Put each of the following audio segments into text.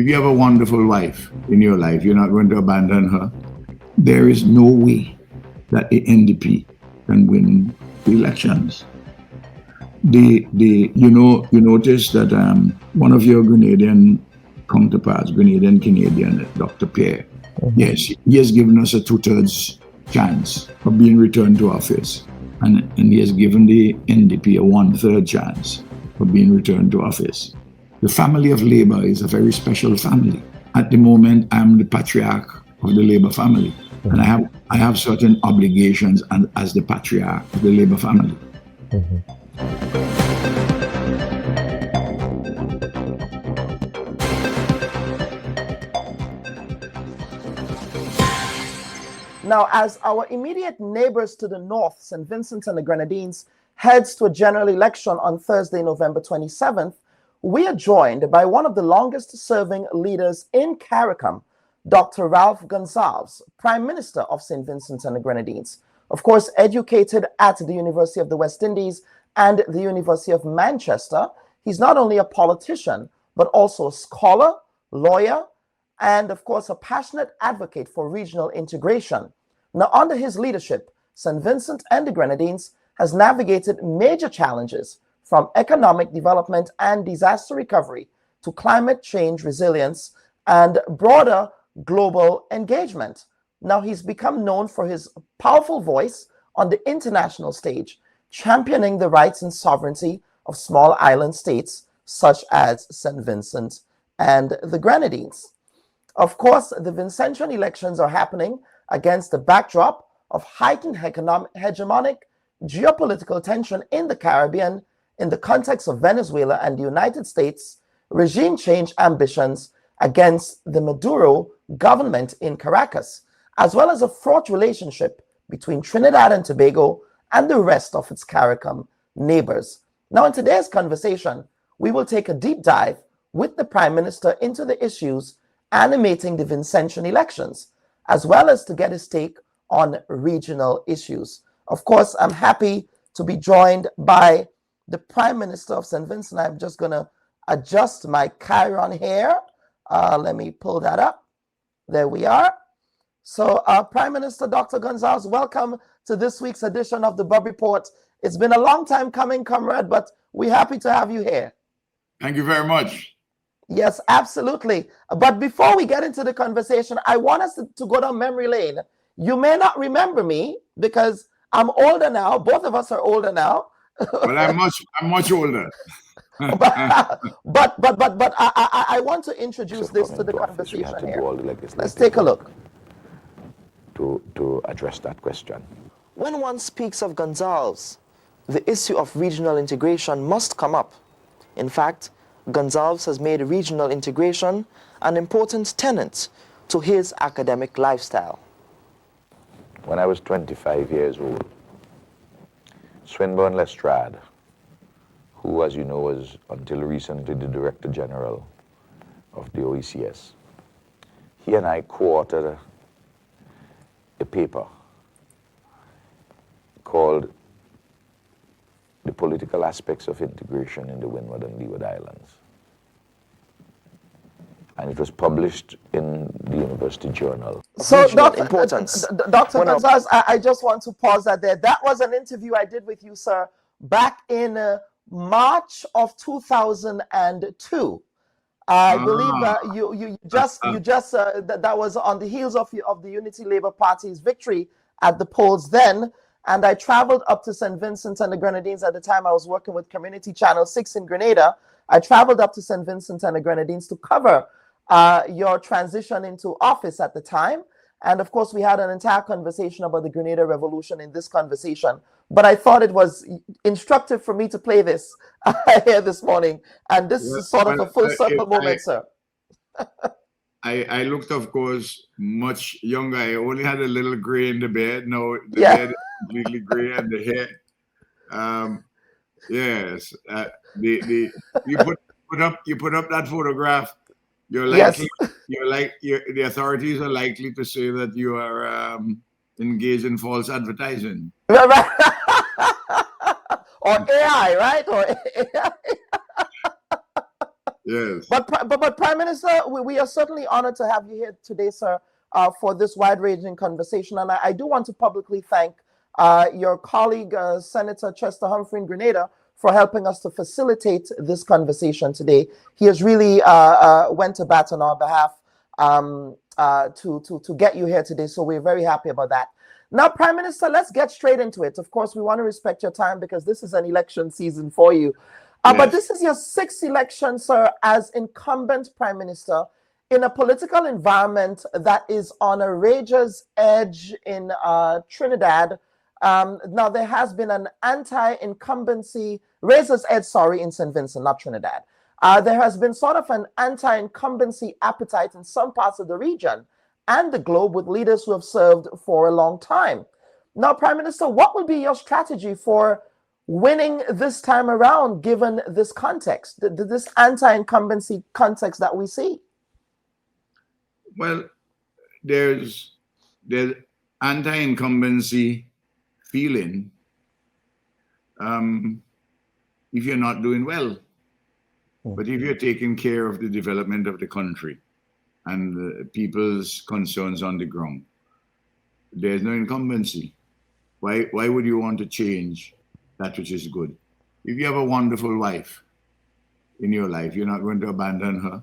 If you have a wonderful wife in your life, you're not going to abandon her. There is no way that the NDP can win the elections. You notice that one of your Grenadian counterparts, Grenadian Canadian, Dr. Pierre, yes, he has given us a 2/3 chance of being returned to office. And he has given the NDP a 1/3 chance of being returned to office. The family of Labour is a very special family. At the moment, I'm the patriarch of the Labour family. And I have certain obligations as the patriarch of the Labour family. Now, as our immediate neighbors to the north, St. Vincent and the Grenadines, heads to a general election on Thursday, November 27th, we are joined by one of the longest-serving leaders in CARICOM, Dr. Ralph Gonsalves, Prime Minister of St. Vincent and the Grenadines. Of course, educated at the University of the West Indies and the University of Manchester, he's not only a politician, but also a scholar, lawyer, and of course, a passionate advocate for regional integration. Now, under his leadership, St. Vincent and the Grenadines has navigated major challenges from economic development and disaster recovery to climate change resilience and broader global engagement. Now, he's become known for his powerful voice on the international stage, championing the rights and sovereignty of small island states such as St. Vincent and the Grenadines. Of course, the Vincentian elections are happening against the backdrop of heightened hegemonic geopolitical tension in the Caribbean in the context of Venezuela and the United States regime change ambitions against the Maduro government in Caracas, as well as a fraught relationship between Trinidad and Tobago and the rest of its CARICOM neighbors. Now, in today's conversation, we will take a deep dive with the Prime Minister into the issues animating the Vincentian elections, as well as to get his take on regional issues. Of course, I'm happy to be joined by the Prime Minister of St. Vincent. I'm just going to adjust my chyron here. Let me pull that up. There we are. So, Prime Minister Dr. Gonsalves, welcome to this week's edition of the Bub Report. It's been a long time coming, comrade, but we're happy to have you here. Thank you very much. Yes, absolutely. But before we get into the conversation, I want us to go down memory lane. You may not remember me because I'm older now. Both of us are older now. Well, I'm much older. but I want to introduce this to the conversation here. Let's take a look. To address that question. When one speaks of Gonsalves, the issue of regional integration must come up. In fact, Gonsalves has made regional integration an important tenet to his academic lifestyle. When I was 25 years old, Swinburne Lestrade, who, as you know, was until recently the Director General of the OECS, he and I co-authored a paper called The Political Aspects of Integration in the Windward and Leeward Islands. And it was published in the University Journal. So, Dr. Gonsalves, I just want to pause that there. That was an interview I did with you, sir, back in March of 2002. I believe you just that was on the heels of the Unity Labour Party's victory at the polls then. And I traveled up to St. Vincent and the Grenadines. At the time, I was working with Community Channel 6 in Grenada. I traveled up to St. Vincent and the Grenadines to cover your transition into office at the time. And of course, we had an entire conversation about the Grenada Revolution in this conversation. But I thought it was instructive for me to play this here this morning. And this is sort of a full circle moment, sir. I looked, of course, much younger. I only had a little gray in the beard. Now the beard is completely gray, and the hair. Yes. You put up that photograph. You're likely. The authorities are likely to say that you are engaged in false advertising. Or AI, right? Or AI. Yes. But Prime Minister, we are certainly honored to have you here today, sir, for this wide-ranging conversation. And I do want to publicly thank your colleague, Senator Chester Humphrey in Grenada, for helping us to facilitate this conversation today. He has really went to bat on our behalf to get you here today. So we're very happy about that. Now, Prime Minister, let's get straight into it. Of course, we want to respect your time because this is an election season for you. Yes. But this is your sixth election, sir, as incumbent Prime Minister in a political environment that is on a razor's edge in Trinidad. Now, there has been an anti-incumbency, razor's edge, sorry, in St. Vincent, not Trinidad. There has been sort of an anti-incumbency appetite in some parts of the region and the globe with leaders who have served for a long time. Now, Prime Minister, what would be your strategy for winning this time around, given this context, this anti-incumbency context that we see? Well, there's anti-incumbency feeling if you're not doing well. But if you're taking care of the development of the country and the people's concerns on the ground, there's no incumbency. Why would you want to change that which is good? If you have a wonderful wife in your life, you're not going to abandon her.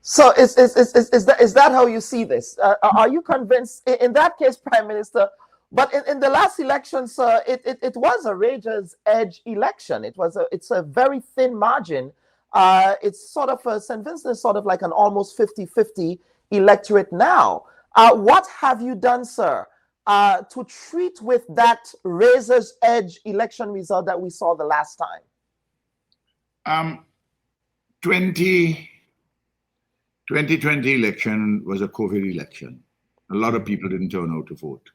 So is that how you see this? Are you convinced in that case, Prime Minister? But in the last election, sir, it was a razor's edge election. It's a very thin margin. It's sort of St. Vincent is sort of like an almost 50-50 electorate now. What have you done, sir, to treat with that razor's edge election result that we saw the last time? 2020 election was a COVID election. A lot of people didn't turn out to vote.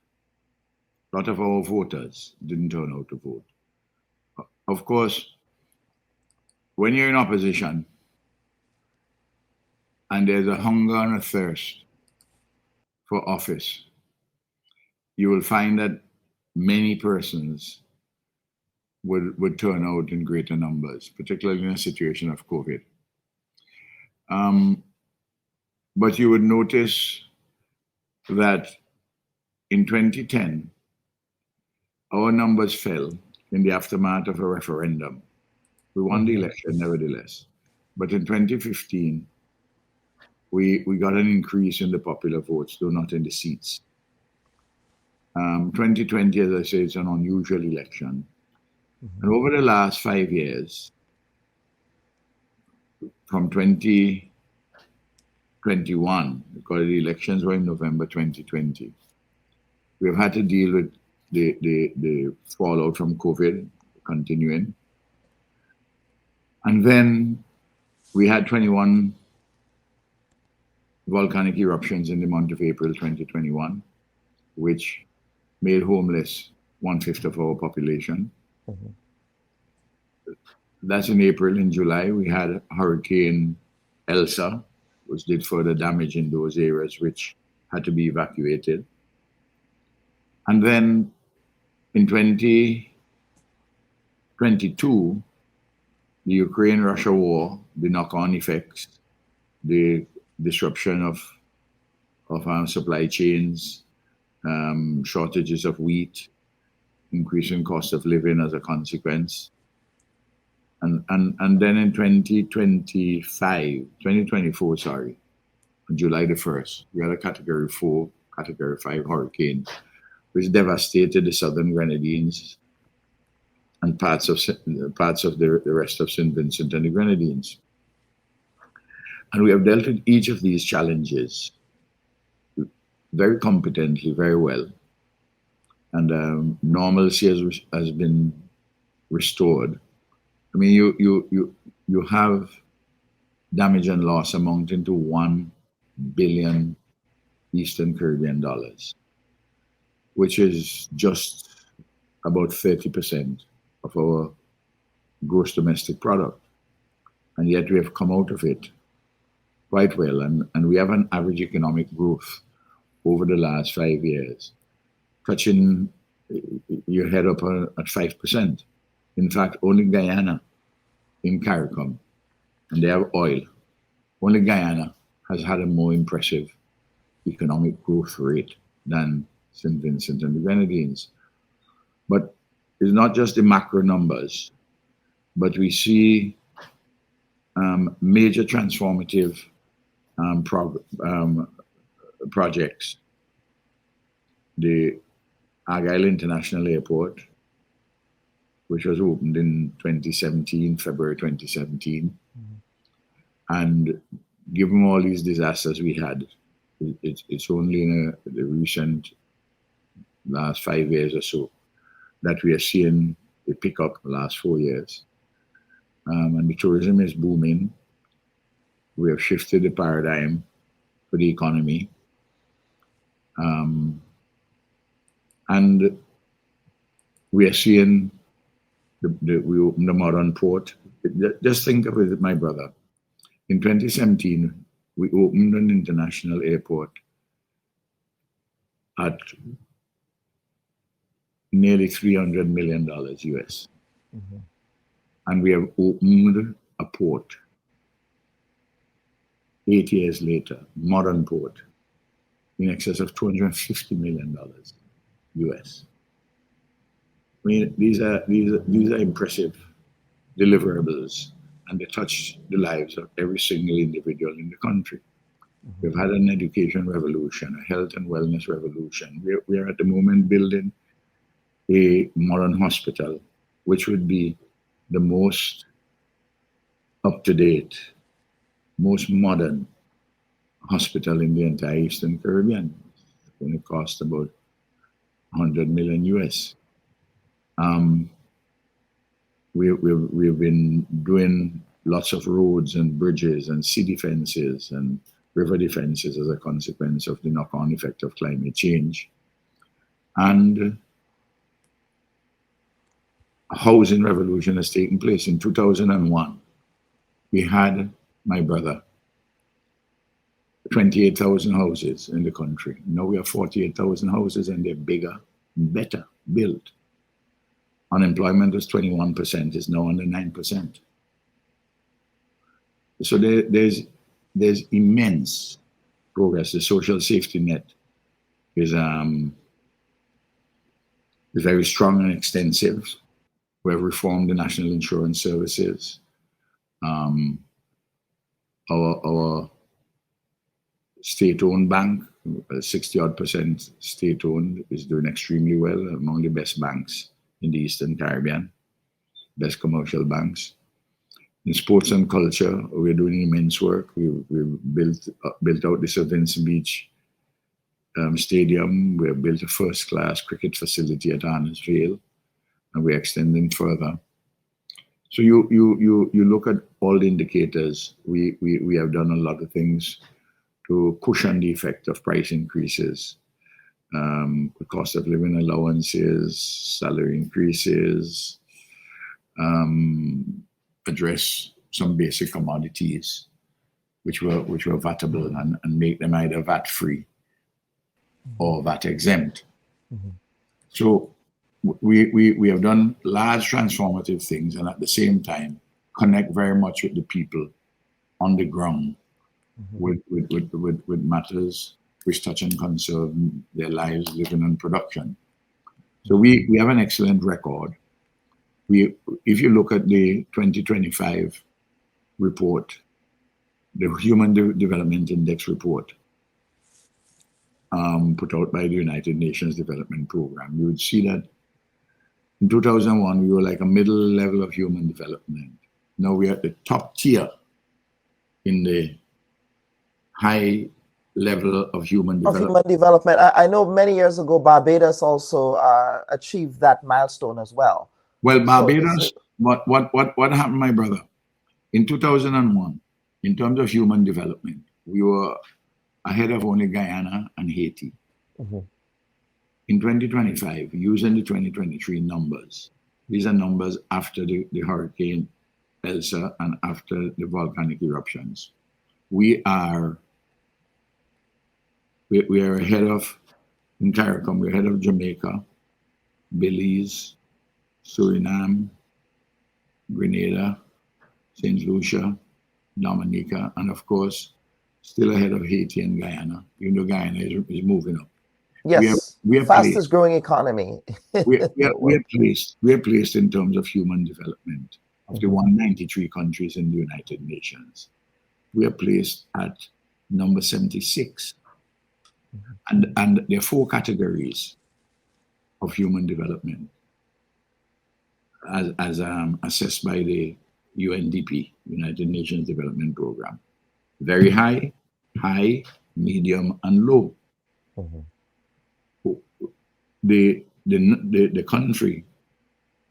A lot of our voters didn't turn out to vote. Of course, when you're in opposition and there's a hunger and a thirst for office, you will find that many persons would turn out in greater numbers, particularly in a situation of COVID. But you would notice that in 2010, our numbers fell in the aftermath of a referendum. We won the election, nevertheless. But in 2015, we got an increase in the popular votes, though not in the seats. 2020, as I say, is an unusual election. And over the last 5 years, from 2021, because the elections were in November 2020, we've had to deal with the fallout from COVID continuing. And then we had 21 volcanic eruptions in the month of April 2021, which made homeless 1/5 of our population. That's in April. In July, we had Hurricane Elsa, which did further damage in those areas, which had to be evacuated. And then in 2022, the Ukraine-Russia war, the knock-on effects, the disruption of supply chains, shortages of wheat, increasing cost of living as a consequence. And then in 2024, sorry, on July the 1st, we had a Category 4, Category 5 hurricane, which devastated the southern Grenadines and parts of the rest of St. Vincent and the Grenadines. And we have dealt with each of these challenges very competently, very well. And normalcy has been restored. I mean, you have damage and loss amounting to $1 billion Eastern Caribbean dollars, which is just about 30% of our gross domestic product. And yet we have come out of it quite well. And we have an average economic growth over the last 5 years, touching your head up at 5%. In fact, only Guyana in CARICOM, and they have oil. Only Guyana has had a more impressive economic growth rate than St. Vincent and the Grenadines. But it's not just the macro numbers, but we see major transformative projects. The Argyle International Airport, which was opened in 2017, February 2017. And given all these disasters we had, it's only in the recent last 5 years or so that we are seeing a pickup the last 4 years. And the tourism is booming. We have shifted the paradigm for the economy. And we are seeing we opened the modern port. Just think of it, my brother. In 2017, we opened an international airport at nearly $300 million US. And we have opened a port 8 years later, modern port, in excess of $250 million US. I mean, these are impressive deliverables, and they touch the lives of every single individual in the country. We've had an education revolution, a health and wellness revolution. We are at the moment building a modern hospital, which would be the most up-to-date, most modern hospital in the entire Eastern Caribbean. It's going to cost about 100 million US. We've been doing lots of roads and bridges and sea defenses and river defenses as a consequence of the knock-on effect of climate change. And a housing revolution has taken place. In 2001, we had, my brother, 28,000 houses in the country. Now we have 48,000 houses, and they're bigger and better built. Unemployment was 21%, is now under 9%. So there's immense progress. The social safety net is very strong and extensive. We have reformed the national insurance services. Our state-owned bank, 60-odd% state-owned, is doing extremely well, among the best banks in the Eastern Caribbean, best commercial banks. In sports and culture, we're doing immense work. We've built out the St. Vincent Beach Stadium. We have built a first-class cricket facility at Arnes Vale, and we're extending further. So you look at all the indicators. We have done a lot of things to cushion the effect of price increases, the cost of living allowances, salary increases, address some basic commodities which were VATable and make them either VAT free or VAT exempt. So we have done large transformative things, and at the same time connect very much with the people on the ground with matters which touch and concern their lives, living and production. So we have an excellent record. If you look at the 2025 report, the Human Development Index report, put out by the United Nations Development Program, you would see that in 2001, we were like a middle level of human development. Now we're at the top tier in the high level of human development. I know many years ago, Barbados also achieved that milestone as well. Well, Barbados, what happened, my brother? In 2001, in terms of human development, we were ahead of only Guyana and Haiti. In 2025, using the 2023 numbers, these are numbers after the Hurricane Elsa and after the volcanic eruptions. We are ahead of, in CARICOM, we're ahead of Jamaica, Belize, Suriname, Grenada, St. Lucia, Dominica, and of course, still ahead of Haiti and Guyana. You know, Guyana is moving up. Yes, We are fastest placed. growing economy in the world. We are placed in terms of human development of the Mhm. 193 countries in the United Nations. We are placed at number 76. And there are four categories of human development as assessed by the UNDP, United Nations Development Program. Very high, high, medium, and low. Mhm. The country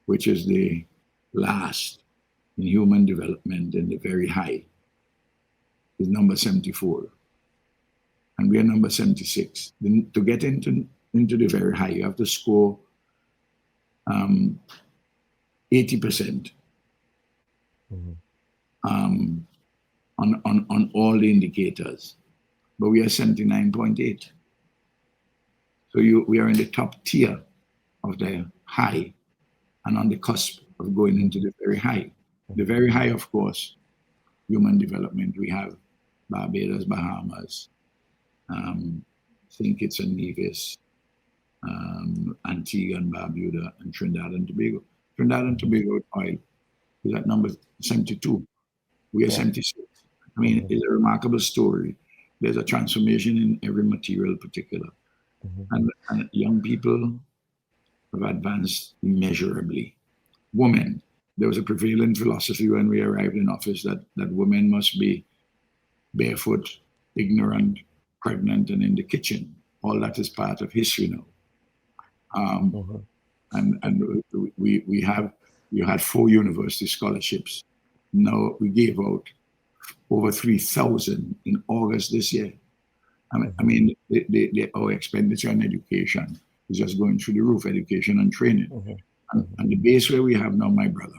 which is the last in human development and the very high is number 74. And we are number 76. Then to get into the very high, you have to score 80% Mhm. On all the indicators. But we are 79.8. So we are in the top tier of the high and on the cusp of going into the very high. The very high, of course, human development. We have Barbados, Bahamas, St. Kitts and Nevis, Antigua and Barbuda, and Trinidad and Tobago. Trinidad and Tobago oil is at number 72. We are Yeah. 76. I mean, it's a remarkable story. There's a transformation in every material particular. And young people have advanced immeasurably. Women, there was a prevalent philosophy when we arrived in office that women must be barefoot, ignorant, pregnant, and in the kitchen. All that is part of history now. Mhm. And you had 4 university scholarships. Now we gave out over 3,000 in August this year. I mean, our expenditure on education is just going through the roof, education and training. And the base where we have now, my brother,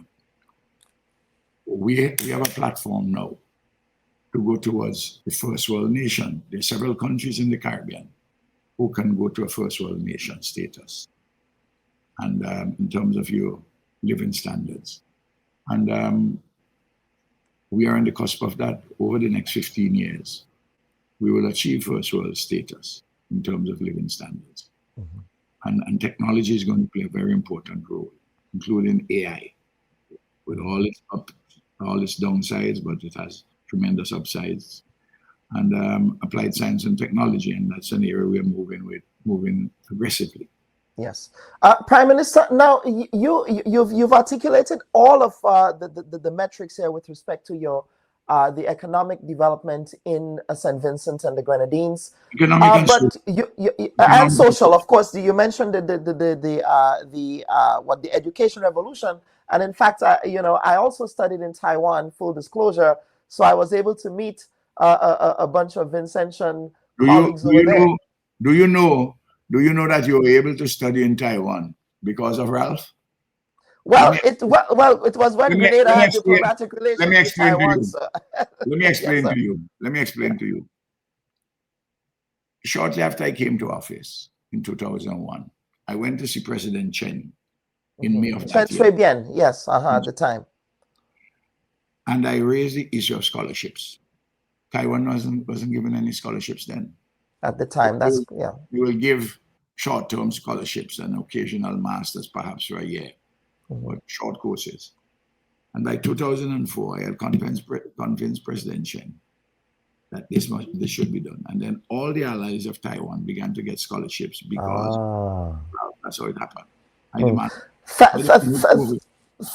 we have a platform now to go towards the first world nation. There are several countries in the Caribbean who can go to a first world nation status. And in terms of your living standards. And we are on the cusp of that. Over the next 15 years, we will achieve first world status in terms of living standards. And technology is going to play a very important role, including AI, with all its downsides, but it has tremendous upsides. And applied science and technology, and that's an area we're moving aggressively. Yes, Prime Minister. Now you've articulated all of the metrics here with respect to your the economic development in Saint Vincent and the Grenadines, Economic and social. but you and Economic and social, social. of course. You mentioned the education revolution, and in fact, I also studied in Taiwan. Full disclosure, so I was able to meet a bunch of Vincentian Do you colleagues do over you there. know do you know do you know that you were able to study in Taiwan because of Ralph? Let Well, me it was when Grenada let me had explain. diplomatic Let me relations with explain to Taiwan, you. sir. Let me Yes, explain sir. to you. Let me explain to you. Shortly after I came to office in 2001, I went to see President Chen in May of Chen that year, Shui-bian, yes, at the time. and I raised the issue of scholarships. Taiwan wasn't given any scholarships then. At the time, We that's will, yeah. we will give short-term scholarships and occasional masters, perhaps for a year, but short courses. And by 2004, I had convinced President Chen that this should be done. And then all the allies of Taiwan began to get scholarships because Ah. that's how it happened. I Mm. demand. Th- I th- demand th-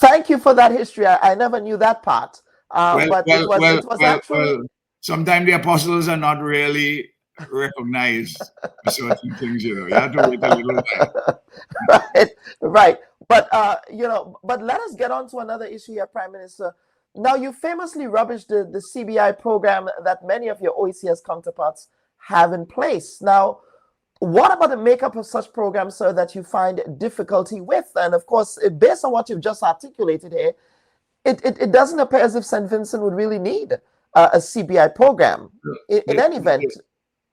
Thank you for that history. I never knew that part. well, But well, well, it was well, actually well. Sometimes the apostles are not really recognized for certain things. You have to wait a little while. right, right. But but let us get on to another issue here, Prime Minister. Now, you famously rubbished the CBI program that many of your OECS counterparts have in place. Now, what about the makeup of such programs, sir, that you find difficulty with? And of course, based on what you've just articulated here, it doesn't appear as if St. Vincent would really need a CBI program. In any event,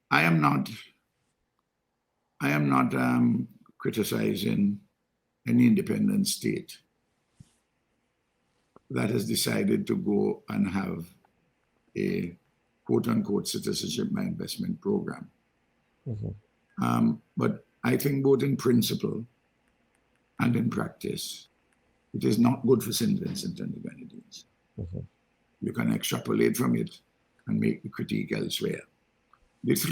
I am not. I am not criticizing any independent state. that has decided to go and have a quote-unquote citizenship by investment program. But I think both in principle and in practice, it is not good for St. Vincent and the Grenadines. You can extrapolate from it and make the critique elsewhere. If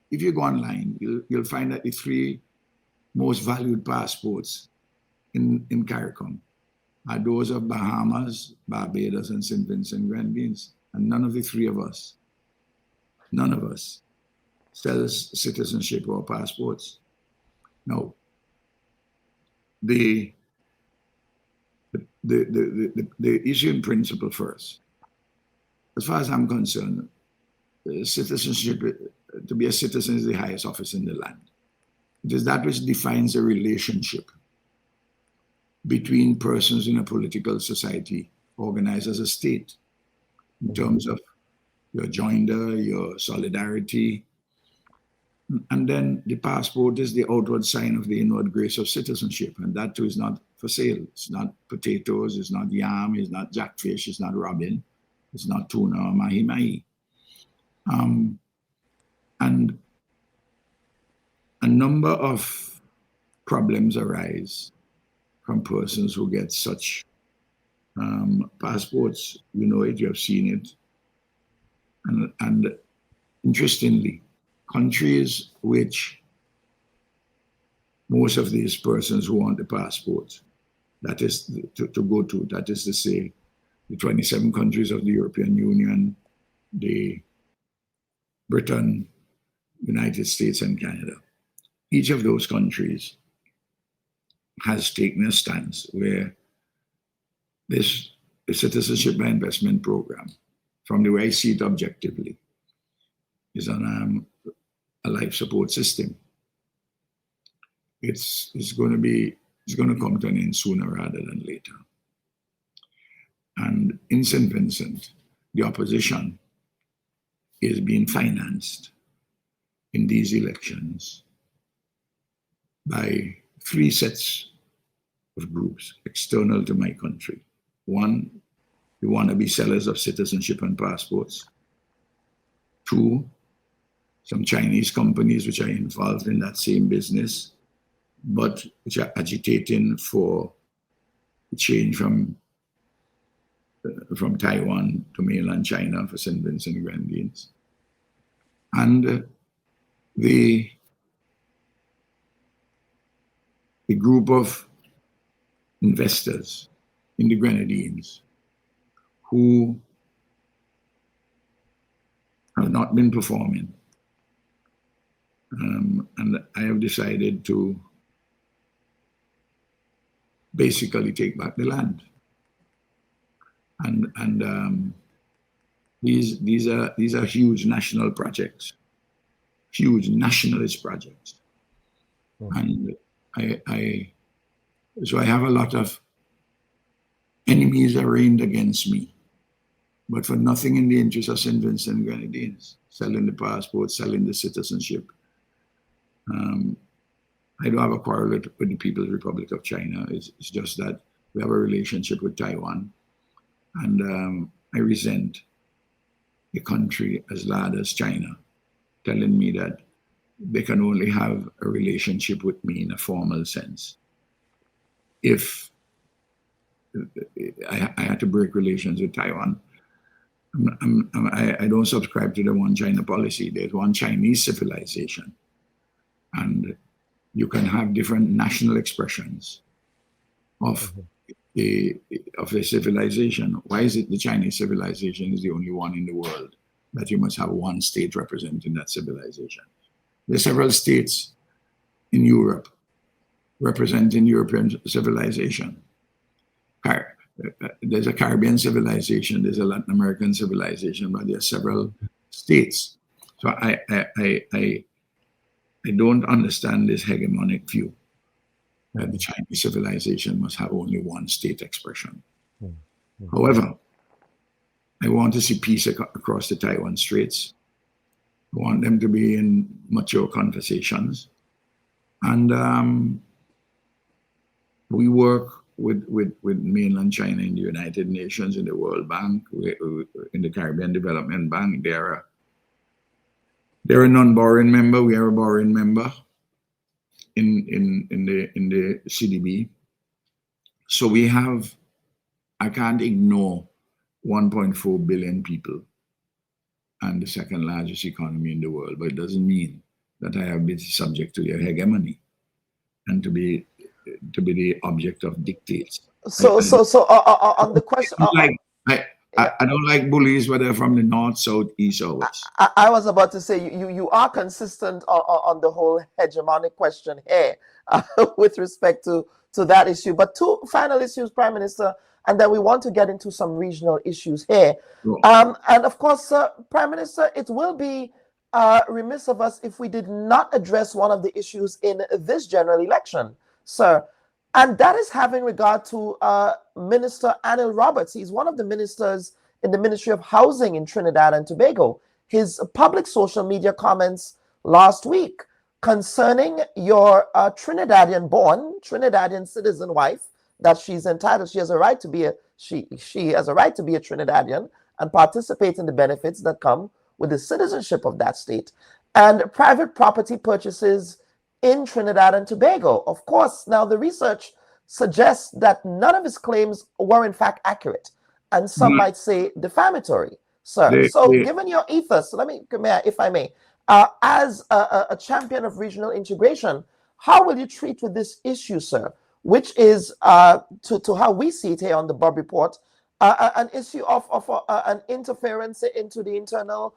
you go online, you'll find that the three most valued passports in CARICOM are those of Bahamas, Barbados, and St. Vincent and Grenadines. And none of us sells citizenship or passports. No. The issue in principle first. As far as I'm concerned, citizenship, to be a citizen is the highest office in the land. It is that which defines a relationship between persons in a political society organized as a state in terms of your joinder, your solidarity. And then the passport is the outward sign of the inward grace of citizenship. And that too is not for sale. It's not potatoes, it's not yam, it's not jackfish, it's not robin, it's not tuna or mahi-mahi. And a number of problems arise from persons who get such passports. You know it, you have seen it. And interestingly, countries which most of these persons who want the passport, that is to go to, that is to say, the 27 countries of the European Union, the Britain, United States, and Canada. Each of those countries has taken a stance where this citizenship by investment program, from the way I see it objectively, is on a life support system. It's going to come to an end sooner rather than later. And in St. Vincent, the opposition is being financed in these elections by three sets of groups external to my country. One, the wannabe sellers of citizenship and passports. Two, some Chinese companies which are involved in that same business, but which are agitating for change from Taiwan to mainland China for St. Vincent and Grenadines. And the group of investors in the Grenadines who have not been performing. And I have decided to basically take back the land. And these are huge national projects, huge nationalist projects. And so I have a lot of enemies arraigned against me, but for nothing in the interest of St. Vincent and Grenadines, selling the passport, selling the citizenship. I don't have a quarrel with the People's Republic of China. It's just that we have a relationship with Taiwan. And I resent a country as large as China telling me that they can only have a relationship with me in a formal sense if I had to break relations with Taiwan. I don't subscribe to the one China policy. There's one Chinese civilization. And you can have different national expressions of a civilization. Why is it the Chinese civilization is the only one in the world that you must have one state representing that civilization? There are several states in Europe representing European civilization. There's a Caribbean civilization, there's a Latin American civilization, but there are several states. So I don't understand this hegemonic view that the Chinese civilization must have only one state expression. However, I want to see peace across the Taiwan Straits. I want them to be in mature conversations. And we work with mainland China in the United Nations, in the World Bank, in the Caribbean Development Bank. They're a non-borrowing member. We are a borrowing member in the CDB. So we have, I can't ignore 1.4 billion people and the second largest economy in the world, but it doesn't mean that I have been subject to their hegemony and to be the object of dictates. So on the question, I don't like bullies, whether they're from the north, south, east, or west. I was about to say you are consistent on the whole hegemonic question here with respect to that issue. But two final issues, Prime Minister, and then we want to get into some regional issues here. Sure. And of course, Prime Minister, it will be remiss of us if we did not address one of the issues in this general election, sir. And that is having regard to Minister Anil Roberts. He's one of the ministers in the Ministry of Housing in Trinidad and Tobago. His public social media comments last week concerning your Trinidadian-born, Trinidadian citizen wife, that she's entitled, she has a right to be she has a right to be a Trinidadian and participate in the benefits that come with the citizenship of that state, and private property purchases in Trinidad and Tobago. Of course, now the research suggests that none of his claims were in fact accurate, and some might say defamatory, sir. Given your ethos, if I may, as a champion of regional integration, how will you treat with this issue, sir, which is, to how we see it here on the Bob Report, an issue of an interference into the internal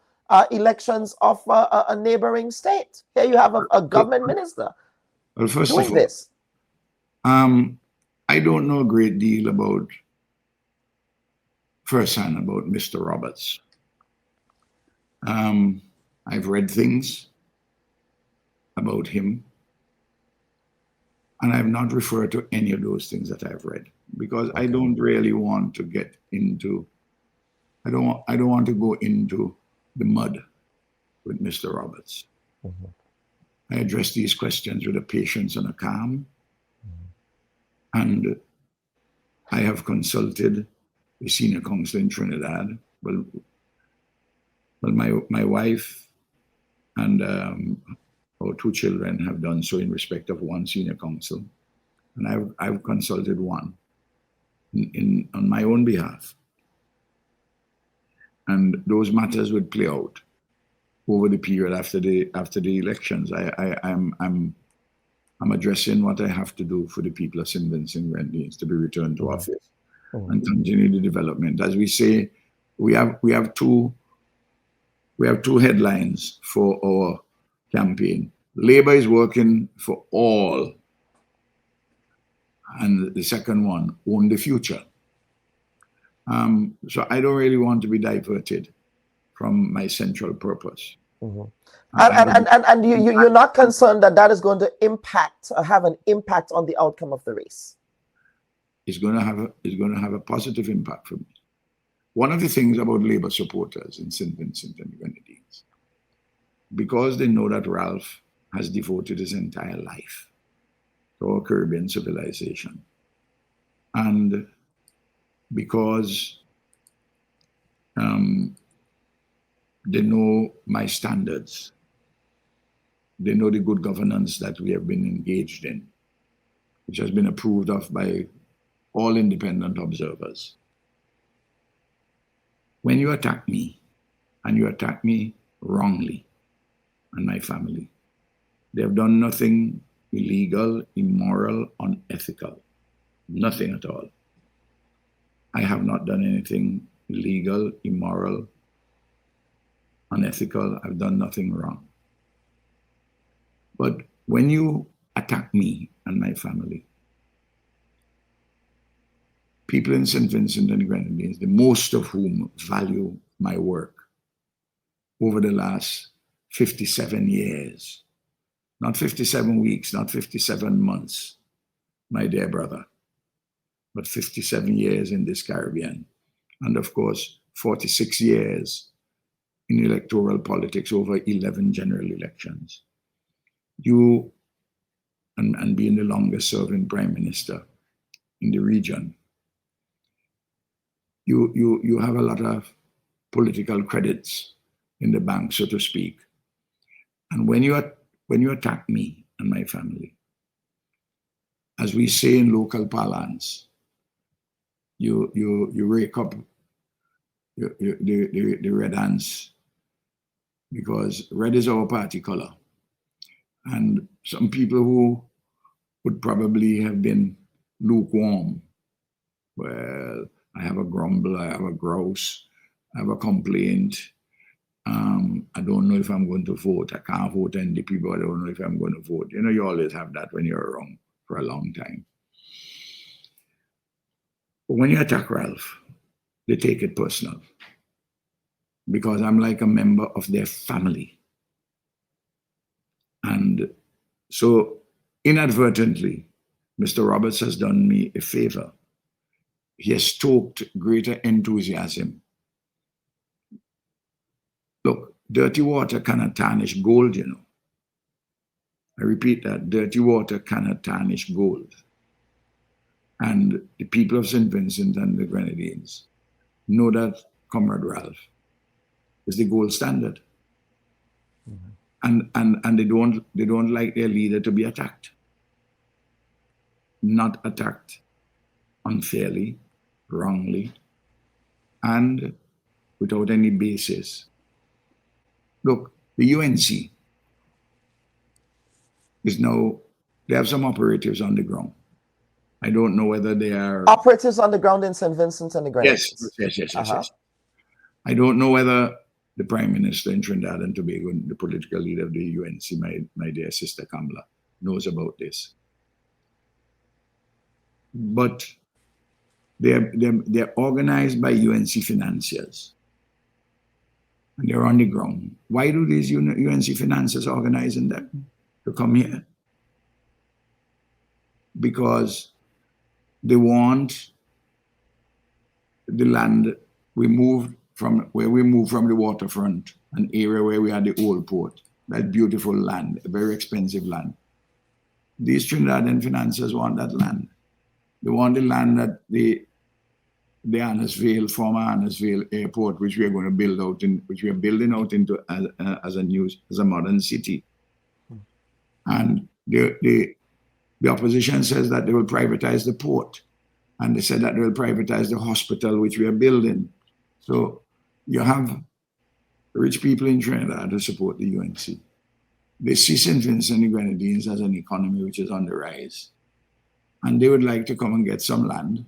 elections of a neighboring state? Here you have a government minister doing this. I don't know a great deal about firsthand about Mr. Roberts. I've read things about him, and I've not referred to any of those things that I've read, because I don't really want to get into, I don't want to go into the mud with Mr. Roberts. I address these questions with a patience and a calm. And I have consulted the senior counsel in Trinidad. Well, my wife and our two children have done so in respect of one senior counsel, and I've consulted one on my own behalf. And those matters would play out over the period after the elections. I'm addressing what I have to do for the people of St. Vincent Grenadines to be returned to office and continue the development. As we say, we have two headlines for our campaign. Labour is working for all, and the second one, own the future. So I don't really want to be diverted from my central purpose. And you're not concerned that is going to impact or have an impact on the outcome of the race? It's going to have a positive impact for me. One of the things about Labour supporters in St. Vincent and the Grenadines, because they know that Ralph has devoted his entire life to our Caribbean civilization, and because they know my standards, they know the good governance that we have been engaged in, which has been approved of by all independent observers. When you attack me, and you attack me wrongly and my family, they have done nothing illegal, immoral, unethical, nothing at all. I have not done anything illegal, immoral, unethical. I've done nothing wrong. But when you attack me and my family, people in St. Vincent and the Grenadines, the most of whom value my work over the last 57 years, not 57 weeks, not 57 months, my dear brother, but 57 years in this Caribbean. And of course, 46 years in electoral politics, over 11 general elections. You, and being the longest serving prime minister in the region, you have a lot of political credits in the bank, so to speak. And when you attack me and my family, as we say in local parlance, you rake up the red ants, because red is our party color. And some people who would probably have been lukewarm, well, I have a grumble, I have a grouse, I have a complaint. I don't know if I'm going to vote. I can't vote NDP, but I don't know if I'm going to vote. You know, you always have that when you're around for a long time. But when you attack Ralph, they take it personal, because I'm like a member of their family. And so inadvertently, Mr. Roberts has done me a favor. He has stoked greater enthusiasm. Look, dirty water cannot tarnish gold, you know. I repeat that, dirty water cannot tarnish gold. And the people of St. Vincent and the Grenadines know that Comrade Ralph is the gold standard. And they don't like their leader to be attacked. Not attacked unfairly, wrongly, and without any basis. Look, the UNC is now, they have some operatives on the ground. I don't know whether they are... Operatives on the ground in St. Vincent and the Grenadines. Yes. I don't know whether the Prime Minister in Trinidad and Tobago, the political leader of the UNC, my dear sister Kamala, knows about this. But they're organized by UNC financiers. And they're on the ground. Why do these UNC financiers organizing them to come here? Because they want the land we moved from the waterfront, an area where we had the old port, that beautiful land, a very expensive land. These Trinidadian financiers want that land. They want the land that the former Annisvale airport, which we are going to build out which we are building out into as a modern city. And the opposition says that they will privatize the port, and they said that they will privatize the hospital which we are building. So you have rich people in Trinidad who support the UNC. They see St. Vincent and the Grenadines as an economy which is on the rise, and they would like to come and get some land.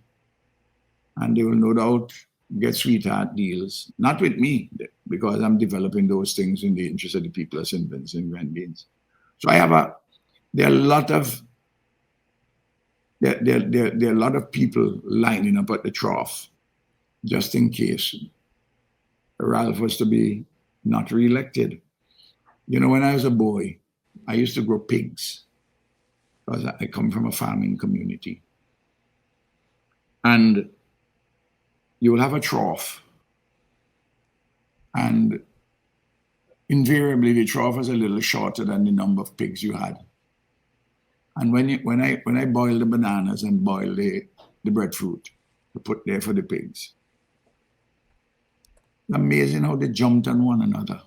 And they will no doubt get sweetheart deals, not with me, because I'm developing those things in the interest of the people of St. Vincent and Grenadines. So there are a lot of people lining up at the trough, just in case Ralph was to be not reelected. You know, when I was a boy, I used to grow pigs, because I come from a farming community. And you will have a trough, and invariably the trough is a little shorter than the number of pigs you had. And when I boil the bananas and boil the breadfruit to put there for the pigs, it's amazing how they jumped on one another,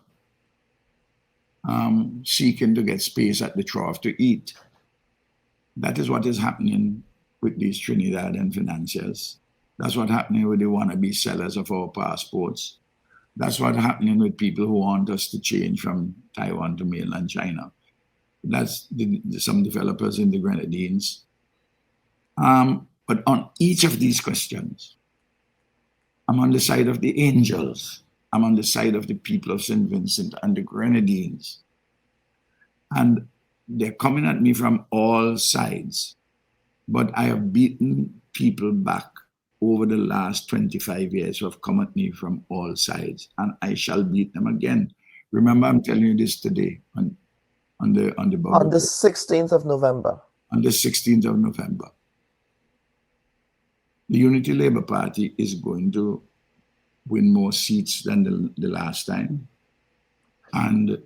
seeking to get space at the trough to eat. That is what is happening with these Trinidadian financiers. That's what's happening with the wannabe sellers of our passports. That's what's happening with people who want us to change from Taiwan to mainland China. That's some developers in the Grenadines. But on each of these questions, I'm on the side of the angels. I'm on the side of the people of St. Vincent and the Grenadines. And they're coming at me from all sides. But I have beaten people back over the last 25 years who have come at me from all sides, and I shall beat them again. Remember, I'm telling you this today on the 16th of November. On the 16th of November. The Unity Labour Party is going to win more seats than the last time, and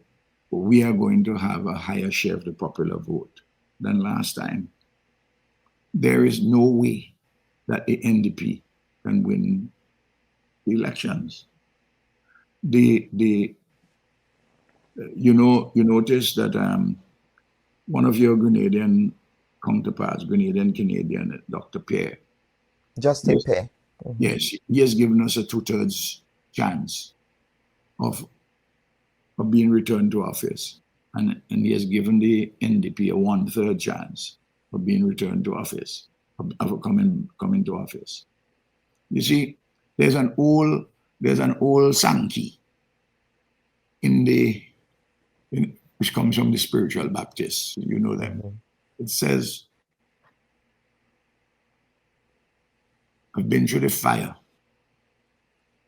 we are going to have a higher share of the popular vote than last time. There is no way that the NDP can win the elections. You notice that one of your Grenadian counterparts, Grenadian Canadian, Dr. Pierre, Justin yes, Pay. yes, he has given us a 2/3 chance of being returned to office, and he has given the NDP a 1/3 chance of being returned to office, of coming to office. You see, there's an old Sankey which comes from the spiritual Baptists. You know them. It says, I've been through the fire.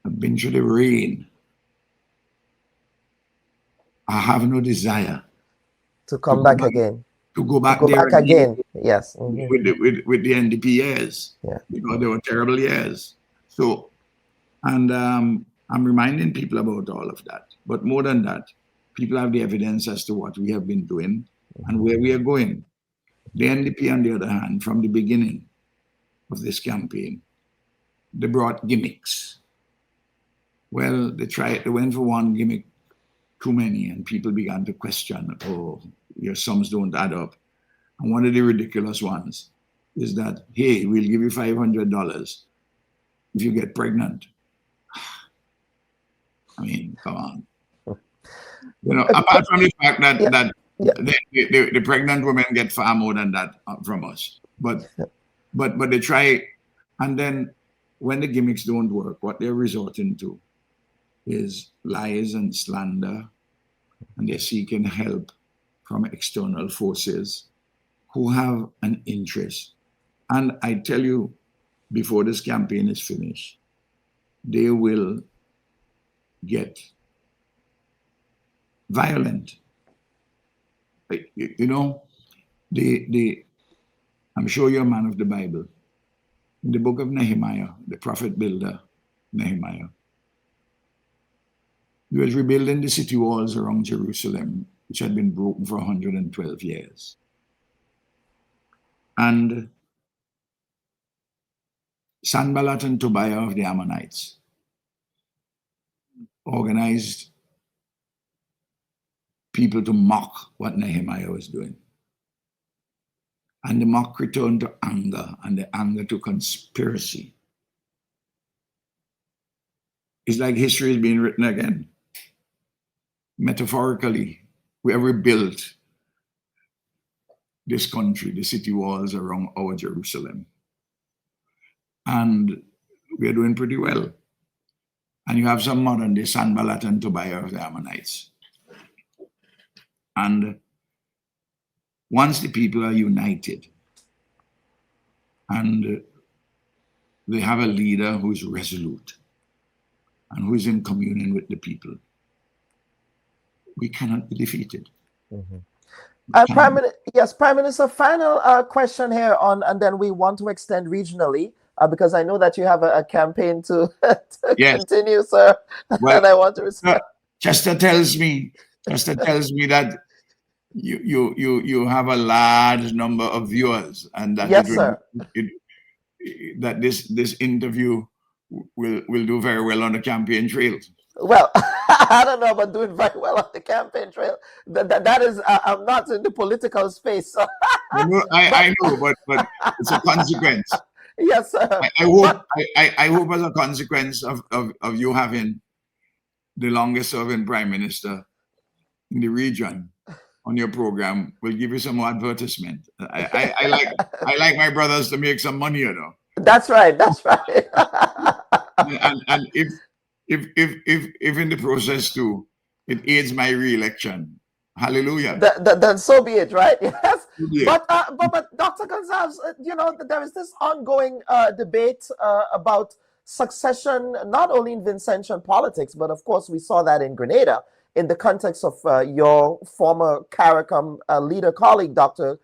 I've been through the rain. I have no desire to come back again. To go back to go there back again. Yes. With the NDP years. Yeah. Because they were terrible years. So, and I'm reminding people about all of that. But more than that, people have the evidence as to what we have been doing and where we are going. The NDP, on the other hand, from the beginning of this campaign, they brought gimmicks. Well, they went for one gimmick too many, and people began to question, oh, your sums don't add up. And one of the ridiculous ones is that, hey, we'll give you $500 if you get pregnant. I mean, come on. Apart from the fact that the pregnant women get far more than that from us. But they try, and then when the gimmicks don't work, what they're resorting to is lies and slander, and they're seeking help from external forces who have an interest. And I tell you, before this campaign is finished, they will get violent. You know, I'm sure you're a man of the Bible. In the book of Nehemiah, the prophet builder, Nehemiah, he was rebuilding the city walls around Jerusalem, which had been broken for 112 years. And Sanballat and Tobiah of the Ammonites organized people to mock what Nehemiah was doing. And the mock returned to anger, and the anger to conspiracy. It's like history is being written again. Metaphorically, we have rebuilt this country, the city walls around our Jerusalem. And we are doing pretty well. And you have some modern day Sanballat and Tobiah of the Ammonites. And once the people are united and they have a leader who is resolute and who is in communion with the people, we cannot be defeated. Prime Minister, final question here and then we want to extend regionally because I know that you have a campaign to continue, sir. Well, and I want to respect. Chester tells me that you have a large number of viewers, and that yes, sir. That this interview will do very well on the campaign trail. Well, I don't know about doing very well on the campaign trail. That is, I'm not in the political space. So. I know, but it's a consequence. Yes, sir. I hope as a consequence of you having the longest serving prime minister in the region on your program, will give you some more advertisement. I like my brothers to make some money, you know. That's right. That's right. and if in the process too, it aids my re-election, hallelujah. Then so be it, right? Yes. Yeah. But Dr. Gonsalves, there is this ongoing debate about succession, not only in Vincentian politics, but of course we saw that in Grenada in the context of your former CARICOM leader colleague, Dr.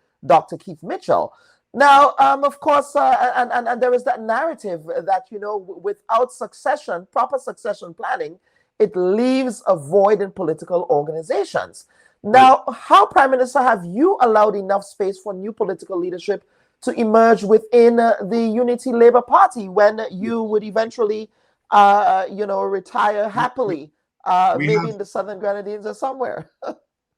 Keith Mitchell. Now, of course, and there is that narrative that, without succession, proper succession planning, it leaves a void in political organizations. Now, how, Prime Minister, have you allowed enough space for new political leadership to emerge within the Unity Labour Party when you would eventually, retire happily, maybe in the Southern Grenadines or somewhere.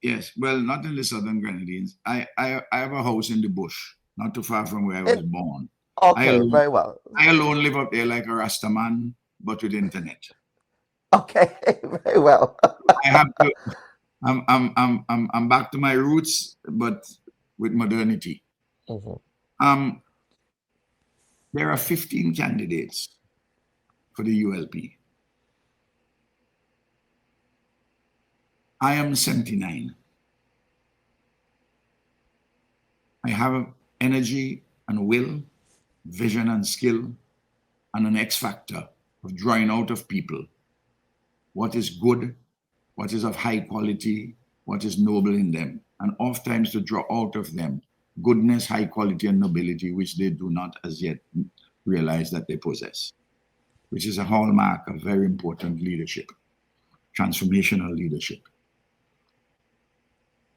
Yes, well, not in the Southern Grenadines. I have a house in the bush, not too far from where I was born. Okay, very well. I alone live up there like a Rasta man, but with internet. Okay, very well. I have to. I'm back to my roots, but with modernity. There are 15 candidates for the ULP. I am 79. I have energy and will, vision and skill, and an X factor of drawing out of people what is good, what is of high quality, what is noble in them, and oftentimes to draw out of them goodness, high quality, and nobility, which they do not as yet realize that they possess, which is a hallmark of very important leadership, transformational leadership.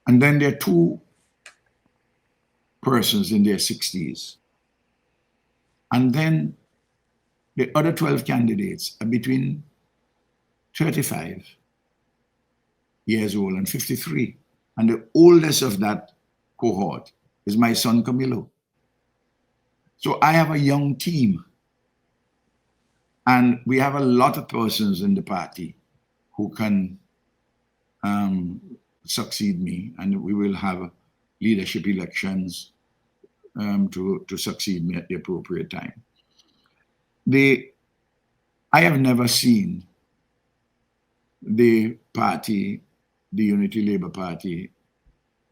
And then there are two persons in their 60s. And then the other 12 candidates are between 35 years old and 53. And the oldest of that cohort is my son Camilo. So I have a young team. And we have a lot of persons in the party who can succeed me. And we will have leadership elections to succeed me at the appropriate time. I have never seen the party, the Unity Labour Party,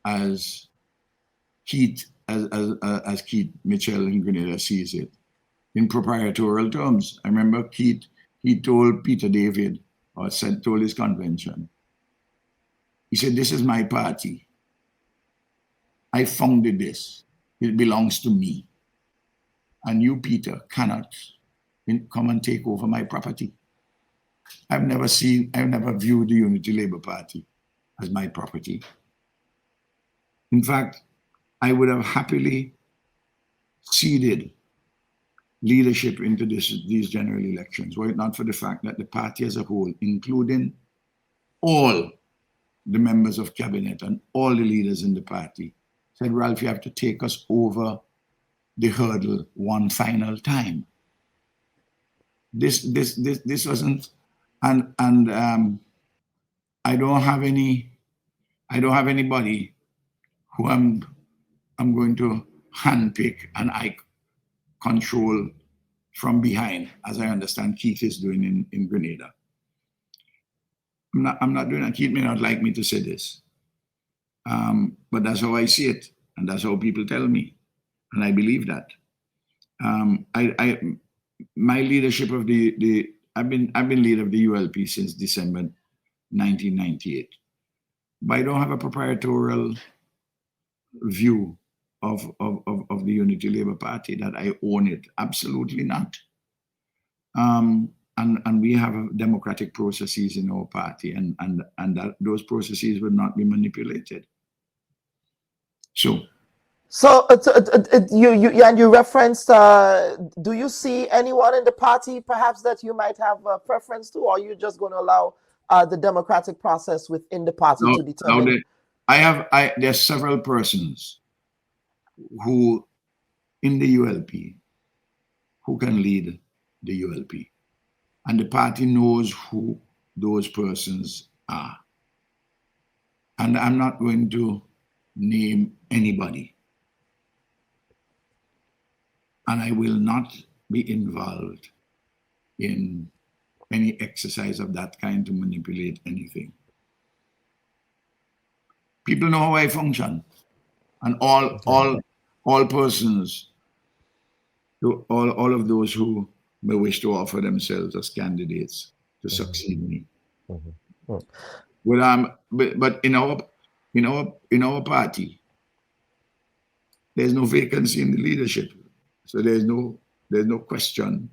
as Keith Mitchell in Grenada sees it, in proprietorial terms. I remember Keith, he told Peter David, told his convention, he said, "This is my party. I founded this. It belongs to me. And you, Peter, cannot come and take over my property." I've never viewed the Unity Labour Party as my property. In fact, I would have happily ceded leadership into these general elections, were it not for the fact that the party as a whole, including all the members of cabinet and all the leaders in the party, said, "Ralph, you have to take us over the hurdle one final time." This wasn't, and I don't have anybody who I'm going to handpick and I control from behind, as I understand Keith is doing in Grenada. I'm not doing that. Keith may not like me to say this, but that's how I see it, and that's how people tell me, and I believe that. My leadership of I've been leader of the ULP since December 1998, but I don't have a proprietorial view of the Unity Labour Party that I own it. Absolutely not. And we have democratic processes in our party, and that those processes will not be manipulated. So you referenced, do you see anyone in the party perhaps that you might have a preference to, or are you just going to allow the democratic process within the party to determine? There's several persons who in the ULP who can lead the ULP, and the party knows who those persons are. And I'm not going to name anybody. And I will not be involved in any exercise of that kind to manipulate anything. People know how I function, and all persons, all of those who may wish to offer themselves as candidates to succeed me. But in our party, there's no vacancy in the leadership. So there's no question.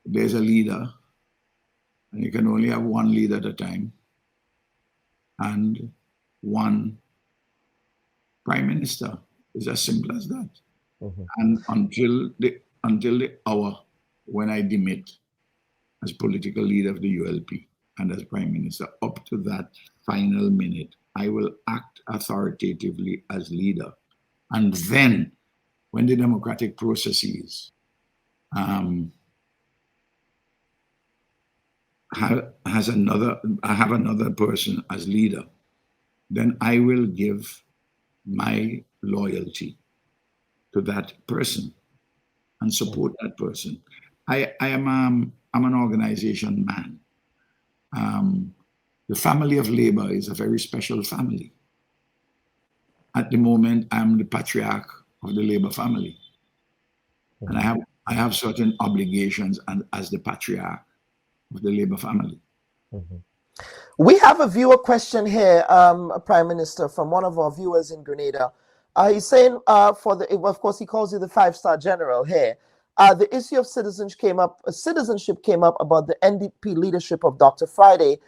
There's a leader, and you can only have one leader at a time, and one prime minister. It's as simple as that. And until the hour when I demit as political leader of the ULP and as Prime Minister, up to that final minute, I will act authoritatively as leader. And then, when the democratic processes I have another person as leader, then I will give my loyalty to that person and support that person. I'm an organization man. The family of labor is a very special family. At the moment, I'm the patriarch of the labor family, and I have certain obligations and as the patriarch of the labor family. We have a viewer question here, Prime Minister, from one of our viewers in Grenada. He's saying, of course, he calls you the five-star general here. The issue of citizenship came up about the NDP leadership of Dr. Friday,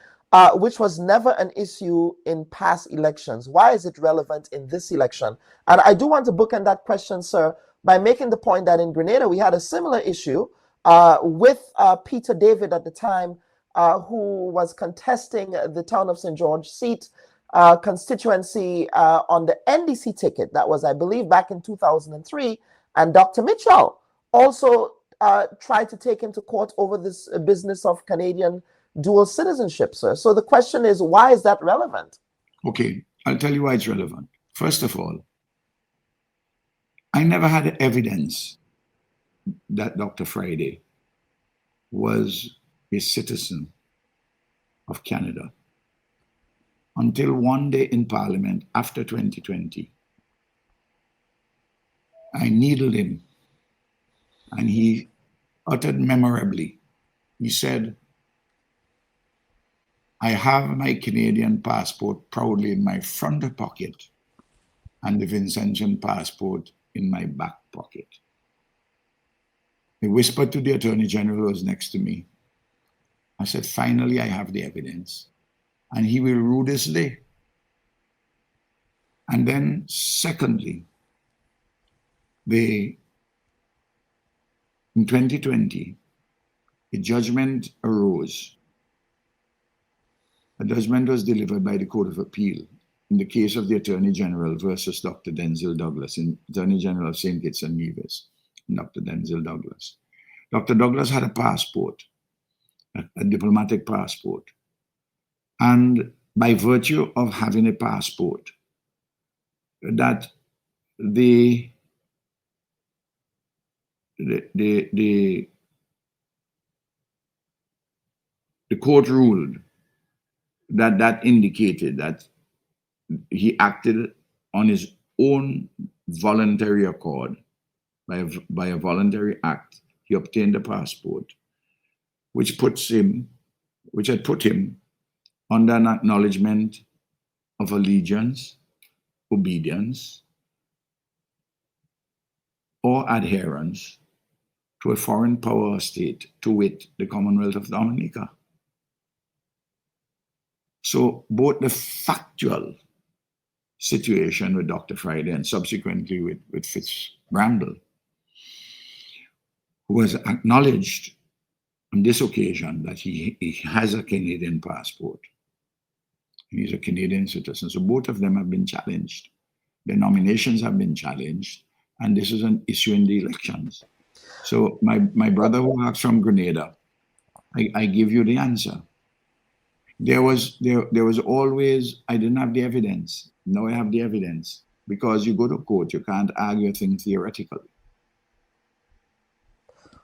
which was never an issue in past elections. Why is it relevant in this election? And I do want to bookend that question, sir, by making the point that in Grenada we had a similar issue with Peter David at the time, who was contesting the town of St. George seat constituency on the NDC ticket. That was, I believe, back in 2003. And Dr. Mitchell also tried to take him to court over this business of Canadian dual citizenship, sir. So the question is, why is that relevant? Okay, I'll tell you why it's relevant. First of all, I never had evidence that Dr. Friday was a citizen of Canada until one day in Parliament after 2020. I needled him and he uttered memorably. He said, I have my Canadian passport proudly in my front pocket and the Vincentian passport in my back pocket. He whispered to the Attorney General who was next to me. I said, finally, I have the evidence. And he will rule this day. And then, secondly, in 2020, a judgment arose. A judgment was delivered by the Court of Appeal in the case of the Attorney General versus Dr. Denzil Douglas, Attorney General of St. Kitts and Nevis, and Dr. Denzil Douglas. Dr. Douglas had a passport, a diplomatic passport. And by virtue of having a passport, that the court ruled that indicated that he acted on his own voluntary accord. By a voluntary act, he obtained a passport, which had put him under an acknowledgement of allegiance, obedience, or adherence to a foreign power or state, to wit, the Commonwealth of Dominica. So both the factual situation with Dr. Friday and subsequently with Fitz-Bramble, who has acknowledged on this occasion that he has a Canadian passport. He's a Canadian citizen. So both of them have been challenged. Their nominations have been challenged, and this is an issue in the elections. So my brother who asked from Grenada, I give you the answer. There was always, I didn't have the evidence. Now I have the evidence. Because you go to court, you can't argue a thing theoretically.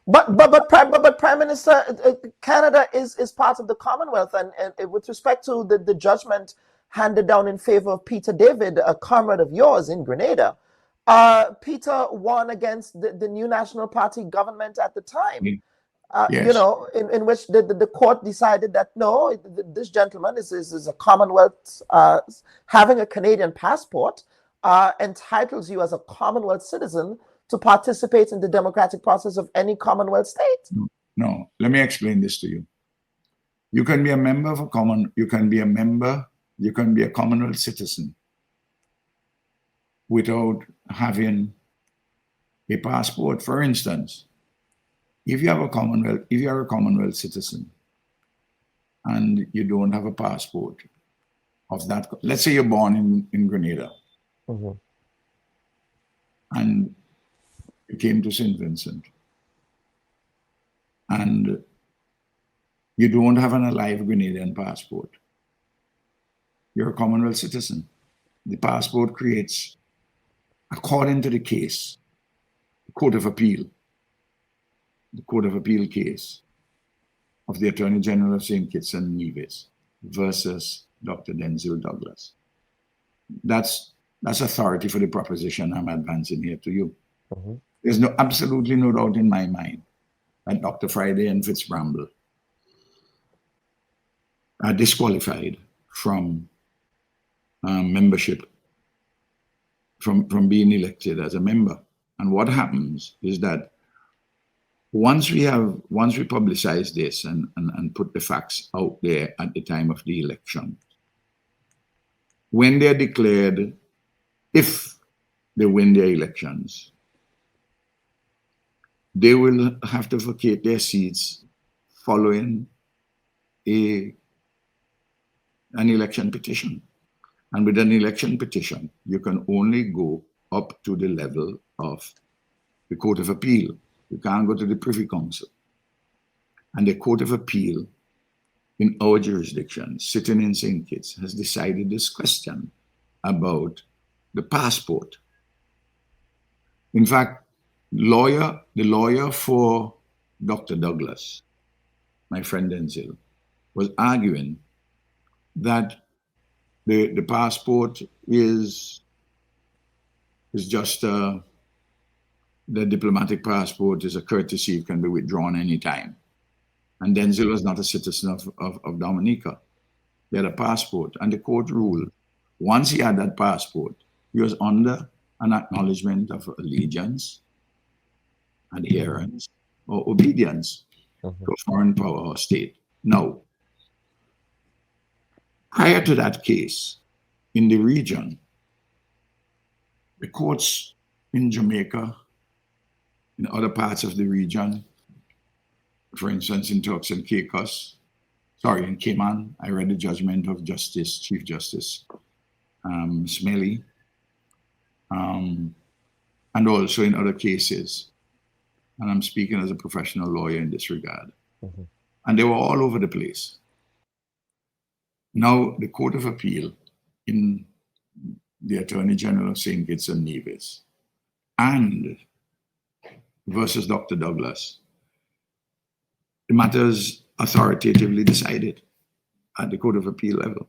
But Prime Minister, Canada is part of the Commonwealth, and with respect to the judgment handed down in favor of Peter David, a comrade of yours in Grenada, Peter won against the New National Party government at the time. Yes. You know, in which the court decided that no, this gentleman is a Commonwealth, having a Canadian passport entitles you as a Commonwealth citizen to participate in the democratic process of any Commonwealth state. No, let me explain this to you. You can be a member of you can be a Commonwealth citizen without having a passport. For instance, if you are a Commonwealth citizen and you don't have a passport of that, let's say you're born in Grenada and you came to St. Vincent and you don't have an alive Grenadian passport, you're a Commonwealth citizen. The passport creates, according to the case, the Court of Appeal case of the Attorney General of St. Kitts and Nevis versus Dr. Denzil Douglas. That's authority for the proposition I'm advancing here to you. There's absolutely no doubt in my mind that Dr. Friday and Fitzbramble are disqualified from membership, from being elected as a member. And what happens is that once we publicize this and put the facts out there at the time of the election, when they're declared, if they win their elections, they will have to vacate their seats following an election petition. And with an election petition, you can only go up to the level of the Court of Appeal. You can't go to the Privy Council. And the Court of Appeal in our jurisdiction, sitting in St. Kitts, has decided this question about the passport. In fact, the lawyer for Dr. Douglas, my friend Denzil, was arguing that the passport is just the diplomatic passport is a courtesy, it can be withdrawn anytime. And Denzil was not a citizen of Dominica. He had a passport, and the court ruled once he had that passport, he was under an acknowledgement of allegiance, adherence, or obedience to a foreign power or state. Now, prior to that case, in the region, the courts in Jamaica, in other parts of the region, for instance, in Turks and Caicos, in Cayman, I read the judgment of Chief Justice Smelly, and also in other cases. And I'm speaking as a professional lawyer in this regard. And they were all over the place. Now, the Court of Appeal in the Attorney General of St. Kitts and Nevis and versus Dr. Douglas, the matter is authoritatively decided at the Court of Appeal level.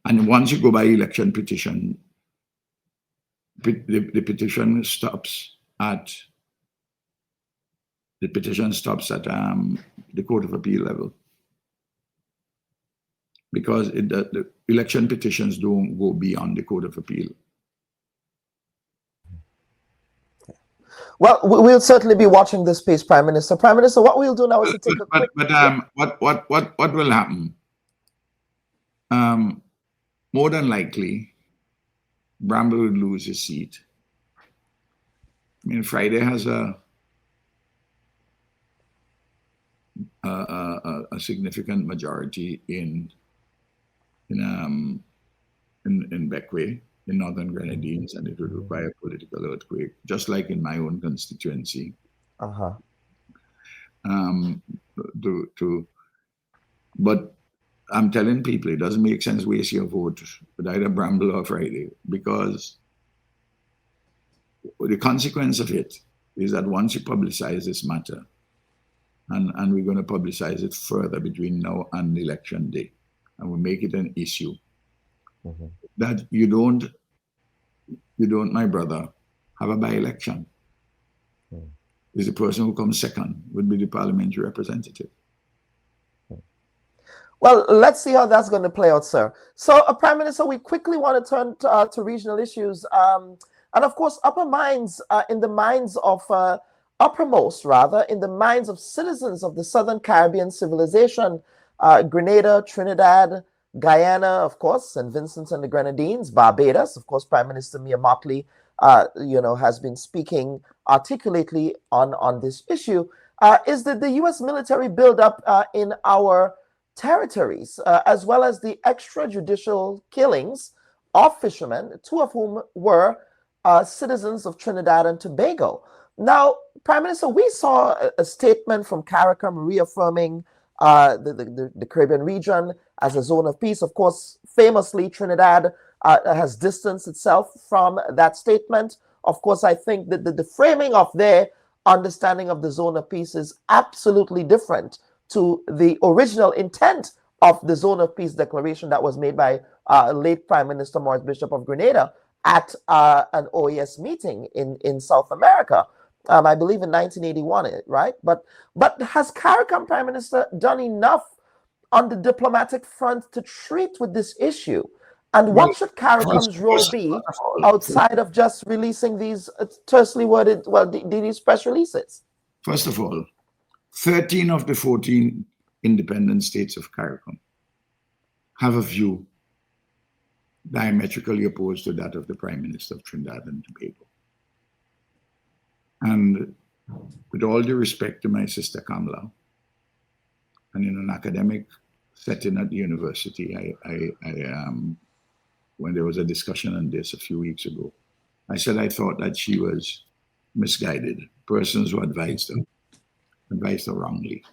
And once you go by election petition, the petition stops at the Court of Appeal level, because the election petitions don't go beyond the Court of Appeal. Well, we'll certainly be watching this space, Prime Minister. Prime Minister, what we'll do now is to take a quick... What will happen? More than likely, Bramble would lose his seat. I mean, Friday has a significant majority in Beckway, in Northern Grenadines, and it would require political earthquake, just like in my own constituency. But I'm telling people it doesn't make sense waste your vote with either Bramble or Friday, because the consequence of it is that once you publicize this matter, and we're going to publicize it further between now and election day, and we make it an issue, that you don't, my brother, have a by-election. Is the person who comes second would be the parliamentary representative. Well, let's see how that's going to play out, sir. So, Prime Minister, we quickly want to turn to regional issues. And of course, uppermost, in the minds of citizens of the Southern Caribbean civilization, Grenada, Trinidad, Guyana, of course, St. Vincent and the Grenadines, Barbados, of course, Prime Minister Mia Mottley has been speaking articulately on this issue, is that the U.S. military buildup in our territories, as well as the extrajudicial killings of fishermen, two of whom were citizens of Trinidad and Tobago. Now, Prime Minister, we saw a statement from CARICOM reaffirming the Caribbean region as a zone of peace. Of course, famously, Trinidad has distanced itself from that statement. Of course, I think that the framing of their understanding of the zone of peace is absolutely different to the original intent of the zone of peace declaration that was made by late Prime Minister Maurice Bishop of Grenada at an OAS meeting in South America. I believe in 1981, right? But has CARICOM, Prime Minister, done enough on the diplomatic front to treat with this issue? And what should CARICOM's role be outside of just releasing these tersely worded, these press releases? First of all, 13 of the 14 independent states of CARICOM have a view diametrically opposed to that of the Prime Minister of Trinidad and Tobago. And with all due respect to my sister Kamala, and in an academic setting at the university, when there was a discussion on this a few weeks ago, I said I thought that she was misguided. Persons who advised her wrongly.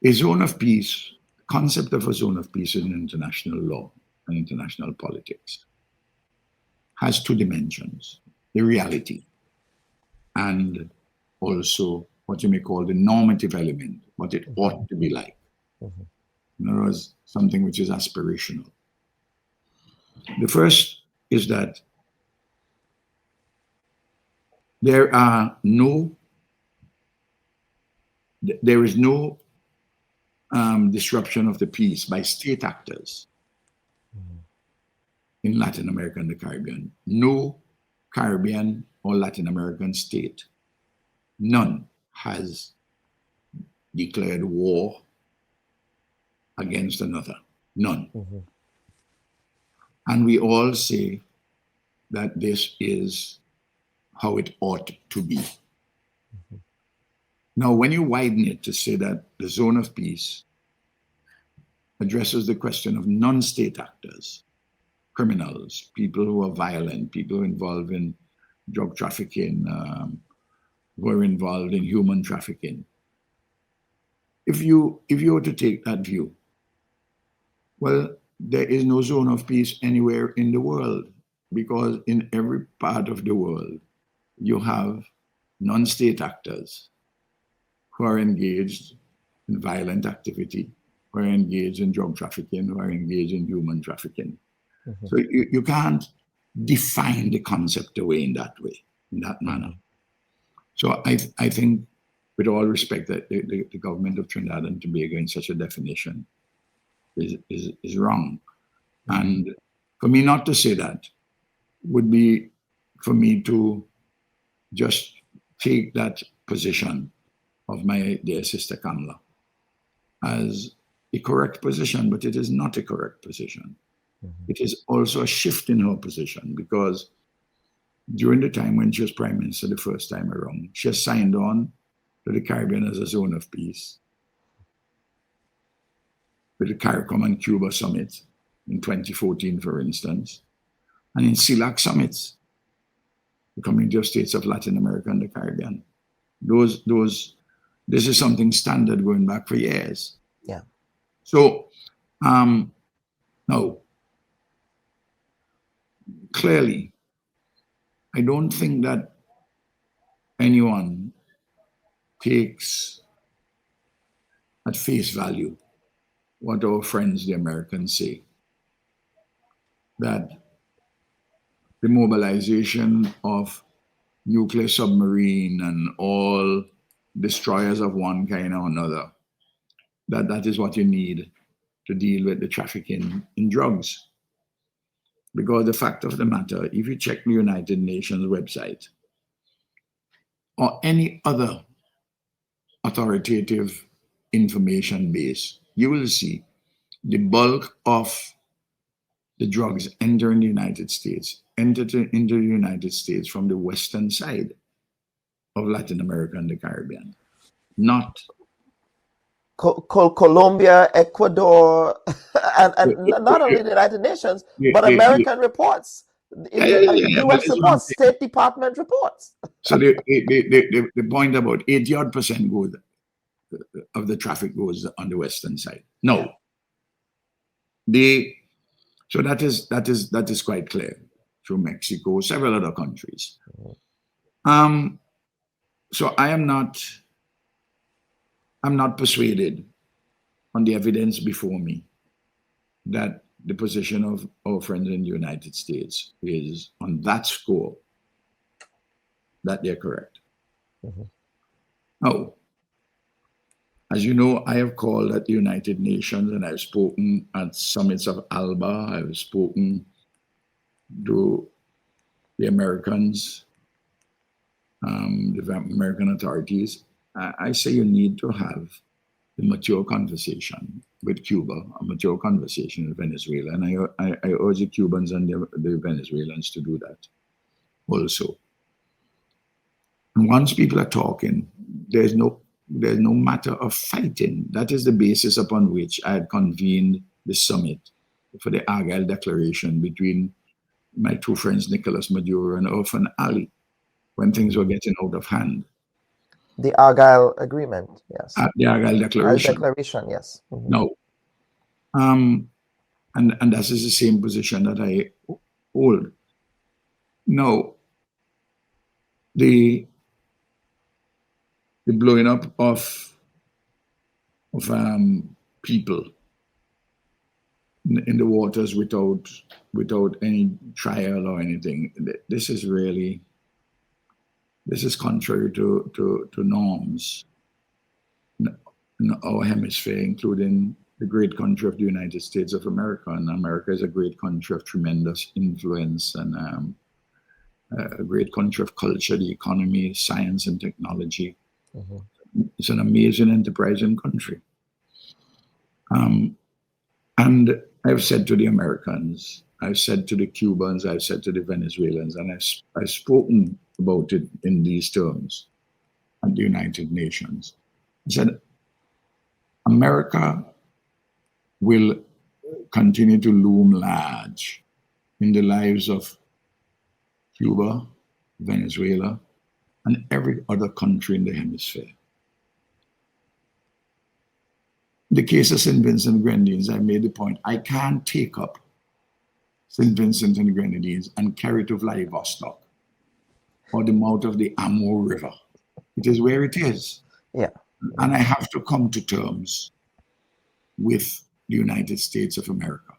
A zone of peace, concept of a zone of peace in international law and international politics has two dimensions: the reality and also what you may call the normative element, what it ought to be like. In other words, something which is aspirational. The first is that there is no disruption of the peace by state actors in Latin America and the Caribbean. No Caribbean or Latin American state, none, has declared war against another. None. And we all say that this is how it ought to be. Now, when you widen it to say that the zone of peace addresses the question of non-state actors, criminals, people who are violent, people involved in drug trafficking, who are involved in human trafficking. If you were to take that view, well, there is no zone of peace anywhere in the world, because in every part of the world, you have non-state actors who are engaged in violent activity, who are engaged in drug trafficking, who are engaged in human trafficking. So you can't define the concept away in that way, in that manner. So I think, with all respect, that the government of Trinidad and Tobago in such a definition is wrong. And for me not to say that would be for me to just take that position of my dear sister Kamala as a correct position, but it is not a correct position. It is also a shift in her position, because during the time when she was Prime Minister the first time around, she has signed on to the Caribbean as a zone of peace with the CARICOM and Cuba summit in 2014, for instance, and in CELAC summits, the Community of States of Latin America and the Caribbean. This is something standard going back for years. Yeah. So now, clearly, I don't think that anyone takes at face value what our friends, the Americans, say, that the mobilization of nuclear submarine and all destroyers of one kind or another, that is what you need to deal with the trafficking in drugs. Because the fact of the matter, if you check the United Nations website or any other authoritative information base, you will see the bulk of the drugs entering the United States entered into the United States from the western side of Latin America and the Caribbean, not Colombia, Ecuador, and not only the United Nations, but American reports, but U.S. that's what I'm reports, saying. State Department reports. So the point about 80% goes of the traffic goes on the western side. No, so that is quite clear through Mexico, several other countries. So I'm not persuaded on the evidence before me that the position of our friends in the United States is on that score that they're correct. Now, as you know, I have called at the United Nations and I've spoken at summits of ALBA. I've spoken to the Americans, the American authorities. I say you need to have a mature conversation with Cuba, a mature conversation with Venezuela. And I urge the Cubans and the Venezuelans to do that also. And once people are talking, there's no matter of fighting. That is the basis upon which I had convened the summit for the Argyle Declaration between my two friends, Nicolas Maduro and Irfan Ali, when things were getting out of hand. The Argyle Agreement, yes. The Argyle Declaration. Declaration, yes. No. And that is the same position that I hold. No. The blowing up of people in the waters without any trial or anything. This is contrary to norms in our hemisphere, including the great country of the United States of America. And America is a great country of tremendous influence and a great country of culture, the economy, science, and technology. It's an amazing, enterprising country. And I've said to the Americans, I've said to the Cubans, I've said to the Venezuelans, and I've spoken about it in these terms at the United Nations. I said, America will continue to loom large in the lives of Cuba, Venezuela, and every other country in the hemisphere. The case of St. Vincent and Grenadines, I made the point, I can't take up St. Vincent and Grenadines and carry it to Vladivostok or the mouth of the Amur River. It is where it is. Yeah. And I have to come to terms with the United States of America.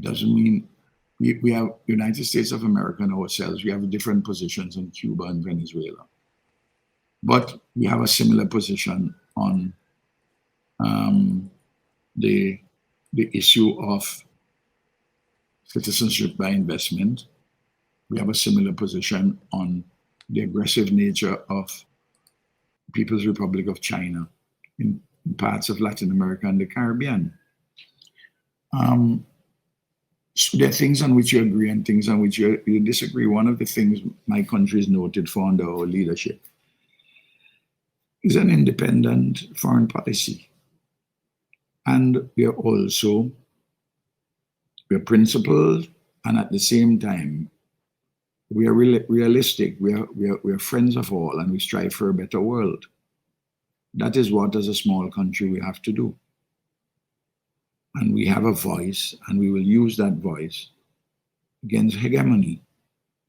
Doesn't mean we have United States of America and ourselves, we have different positions on Cuba and Venezuela. But we have a similar position on the issue of citizenship by investment. We have a similar position on the aggressive nature of People's Republic of China in parts of Latin America and the Caribbean. So there are things on which you agree and things on which you disagree. One of the things my country is noted for under our leadership is an independent foreign policy. And we are principled, and at the same time, we are realistic. We are friends of all, and we strive for a better world. That is what, as a small country, we have to do. And we have a voice, and we will use that voice against hegemony,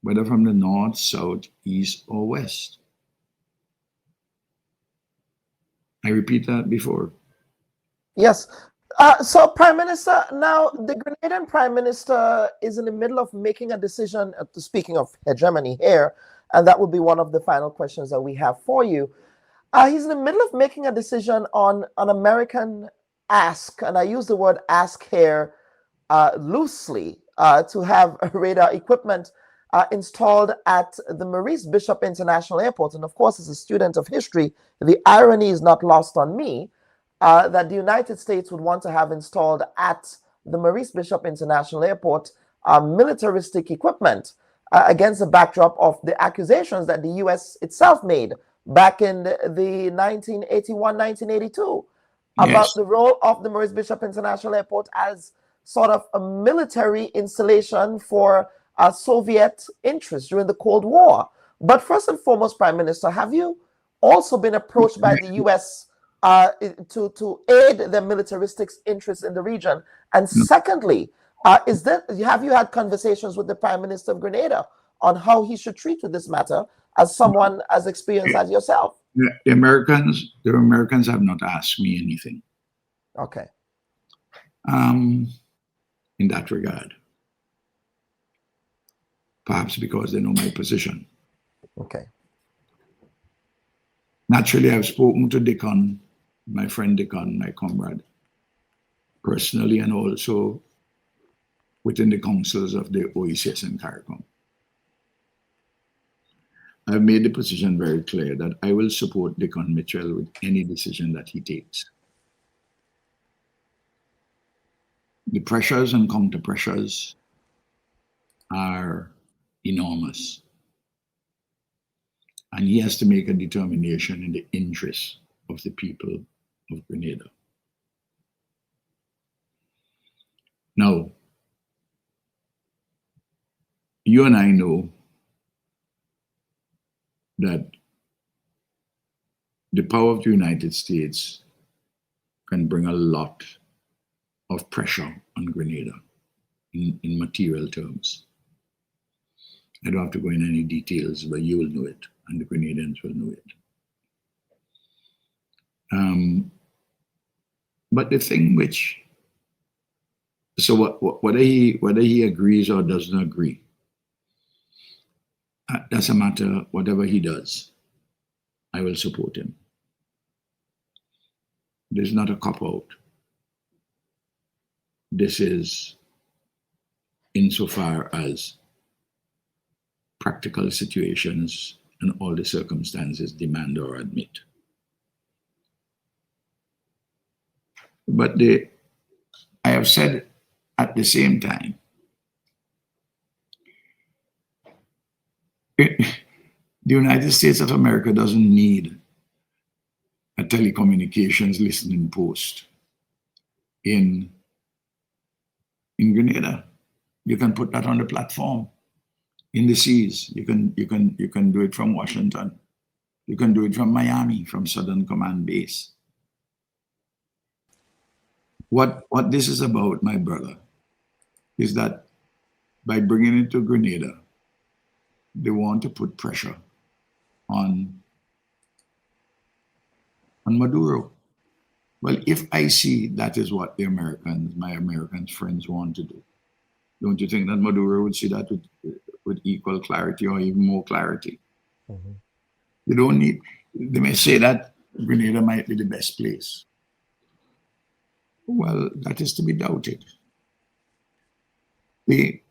whether from the north, south, east, or west. I repeat that before. Yes. So, Prime Minister, now the Grenadian Prime Minister is in the middle of making a decision, speaking of hegemony here, and that would be one of the final questions that we have for you. He's in the middle of making a decision on an American ask, and I use the word ask here loosely, to have radar equipment installed at the Maurice Bishop International Airport. And of course, as a student of history, the irony is not lost on me that the United States would want to have installed at the Maurice Bishop International Airport militaristic equipment against the backdrop of the accusations that the U.S. itself made back in the 1981-1982 about Yes. the role of the Maurice Bishop International Airport as sort of a military installation for Soviet interests during the Cold War. But first and foremost, Prime Minister, have you also been approached by the U.S. To aid their militaristic interests in the region? And No, secondly, have you had conversations with the Prime Minister of Grenada on how he should treat with this matter as someone as experienced as yourself? the Americans have not asked me anything Okay. in that regard. Perhaps because they know my position. Okay. Naturally, I've spoken to Dickon, my friend Dickon, my comrade, personally, and also within the councils of the OECS and CARICOM. I've made the position very clear that I will support Dickon Mitchell with any decision that he takes. The pressures and counter pressures are enormous. And he has to make a determination in the interest of the people of Grenada. Now, you and I know that the power of the United States can bring a lot of pressure on Grenada in material terms. I don't have to go into any details, but you will know it, and the Grenadians will know it. But the thing whether he agrees or doesn't agree, doesn't matter. Whatever he does, I will support him. There's not a cop out. This is insofar as practical situations and all the circumstances demand or admit. But I have said at the same time, the United States of America doesn't need a telecommunications listening post in Grenada. You can put that on the platform in the seas. You can do it from Washington. You can do it from Miami, from Southern Command Base. What this is about, my brother, is that by bringing it to Grenada, they want to put pressure on Maduro. Well, if I see that is what my American friends want to do, don't you think that Maduro would see that with equal clarity or even more clarity? Mm-hmm. You don't need, they may say that Grenada might be the best place. Well, that is to be doubted. The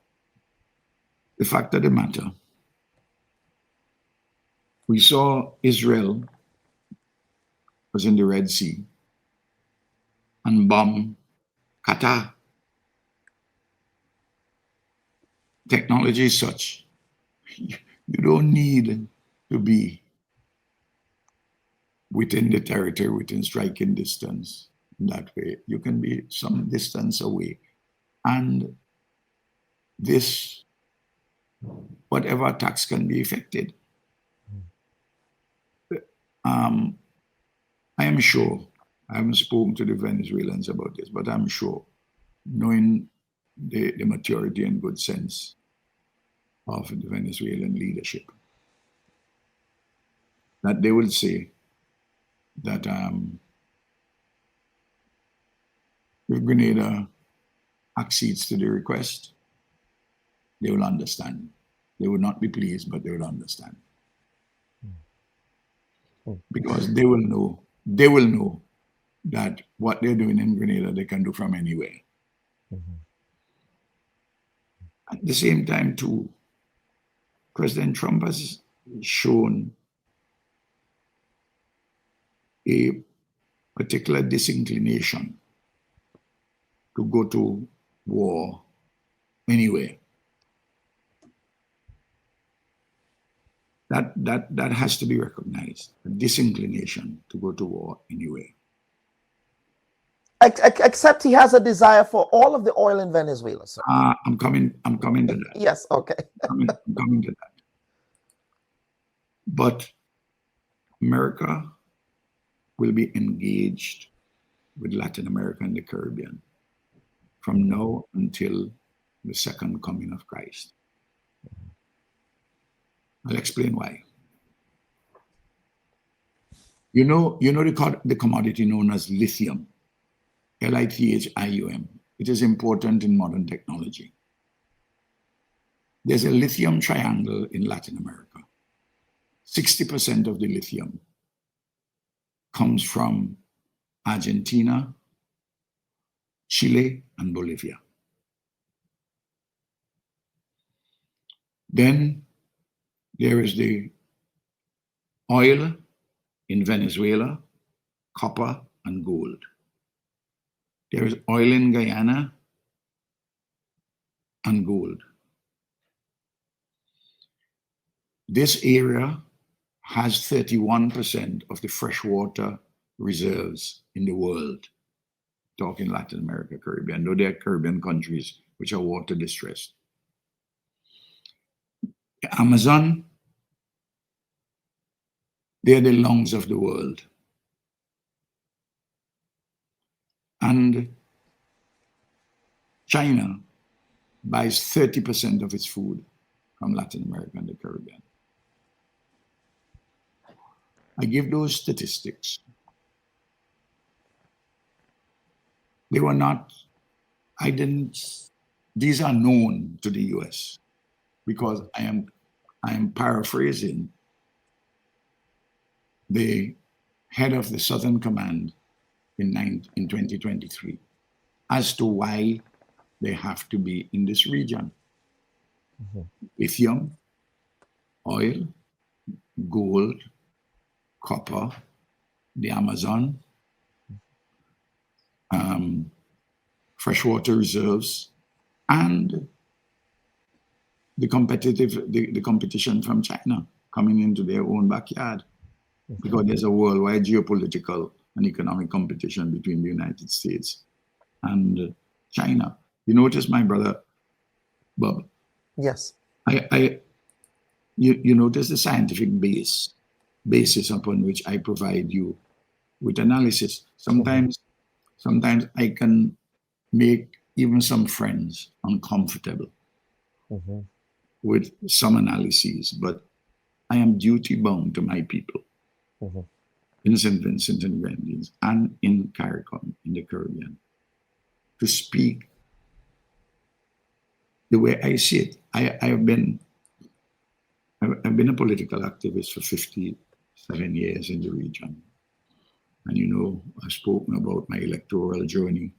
fact of the matter, we saw Israel was in the Red Sea and bombed Qatar. Technology is such. You don't need to be within the territory, within striking distance in that way. You can be some distance away. And whatever attacks can be effected. I am sure, I haven't spoken to the Venezuelans about this, but I'm sure, knowing the maturity and good sense of the Venezuelan leadership, that they will say that if Grenada accedes to the request, they will understand. They will not be pleased, but they will understand. Because they will know that what they're doing in Grenada, they can do from anywhere. Mm-hmm. At the same time, too, President Trump has shown a particular disinclination to go to war anywhere. That has to be recognized, a disinclination to go to war anywhere. Except he has a desire for all of the oil in Venezuela, sir. I'm coming to that. Yes, okay. I'm coming to that. But America will be engaged with Latin America and the Caribbean from now until the second coming of Christ. I'll explain why. You know the commodity known as lithium, lithium. It is important in modern technology. There's a lithium triangle in Latin America. 60% of the lithium comes from Argentina, Chile, and Bolivia. Then there is the oil in Venezuela, copper, and gold. There is oil in Guyana and gold. This area has 31% of the freshwater reserves in the world, talking Latin America, Caribbean, though there are Caribbean countries which are water distressed. The Amazon, they're the lungs of the world. And China buys 30% of its food from Latin America and the Caribbean. I give those statistics. They were not, these are known to the US because I am paraphrasing the head of the Southern Command in 2023 as to why they have to be in this region. Lithium, oil, gold, copper, the Amazon, freshwater reserves, and the competition from China coming into their own backyard, because there's a worldwide geopolitical and economic competition between the United States and China. You notice, my brother Bob? Yes. You notice the scientific basis upon which I provide you with analysis. Sometimes I can make even some friends uncomfortable with some analyses, but I am duty bound to my people in St. Vincent and Grenadines and in CARICOM, in the Caribbean, to speak the way I see it. I've been a political activist for 57 years in the region. And you know, I've spoken about my electoral journey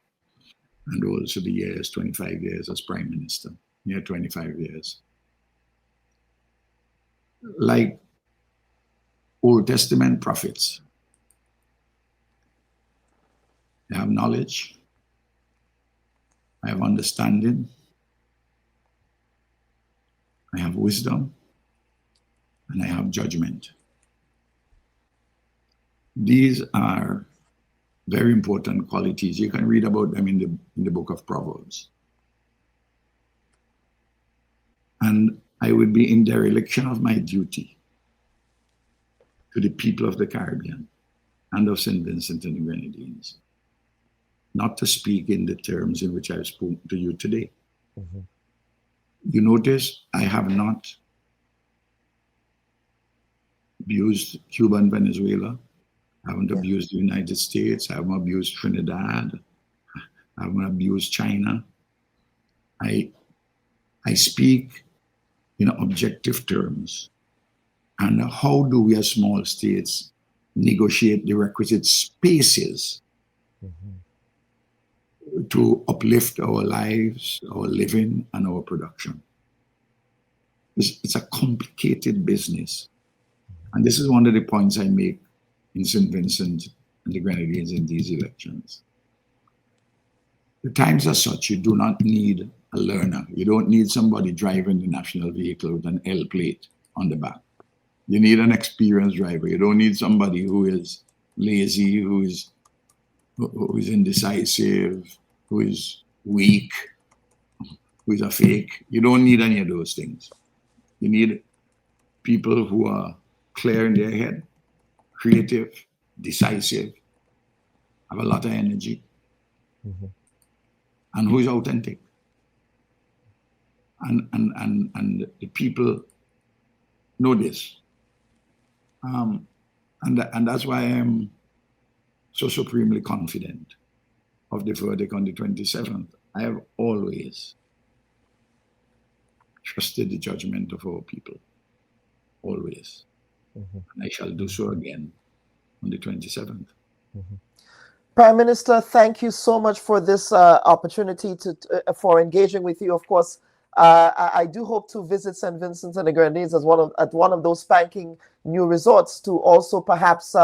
and also the years, 25 years as Prime Minister, near 25 years. Like Old Testament prophets, I have knowledge, I have understanding, I have wisdom, and I have judgment. These are very important qualities. You can read about them in the book of Proverbs. And I would be in dereliction of my duty to the people of the Caribbean and of St. Vincent and the Grenadines not to speak in the terms in which I've spoken to you today. You notice I have not abused Cuba and Venezuela. I haven't abused the United States. I haven't abused Trinidad. I haven't abused China. I speak in objective terms. And how do we as small states negotiate the requisite spaces to uplift our lives, our living, and our production? It's a complicated business. And this is one of the points I make in St. Vincent and the Grenadines in these elections. The times are such you do not need a learner. You don't need somebody driving the national vehicle with an L plate on the back. You need an experienced driver. You don't need somebody who is lazy, who is indecisive, who is weak, who is a fake. You don't need any of those things. You need people who are clear in their head, creative, decisive, have a lot of energy, and who is authentic. And the people know this. And that's why I am so supremely confident of the verdict on the 27th. I have always trusted the judgment of our people, always. And I shall do so again on the 27th. Prime Minister, thank you so much for this opportunity for engaging with you. Of course, I do hope to visit St. Vincent and the Grenadines as at one of those spanking new resorts to also perhaps.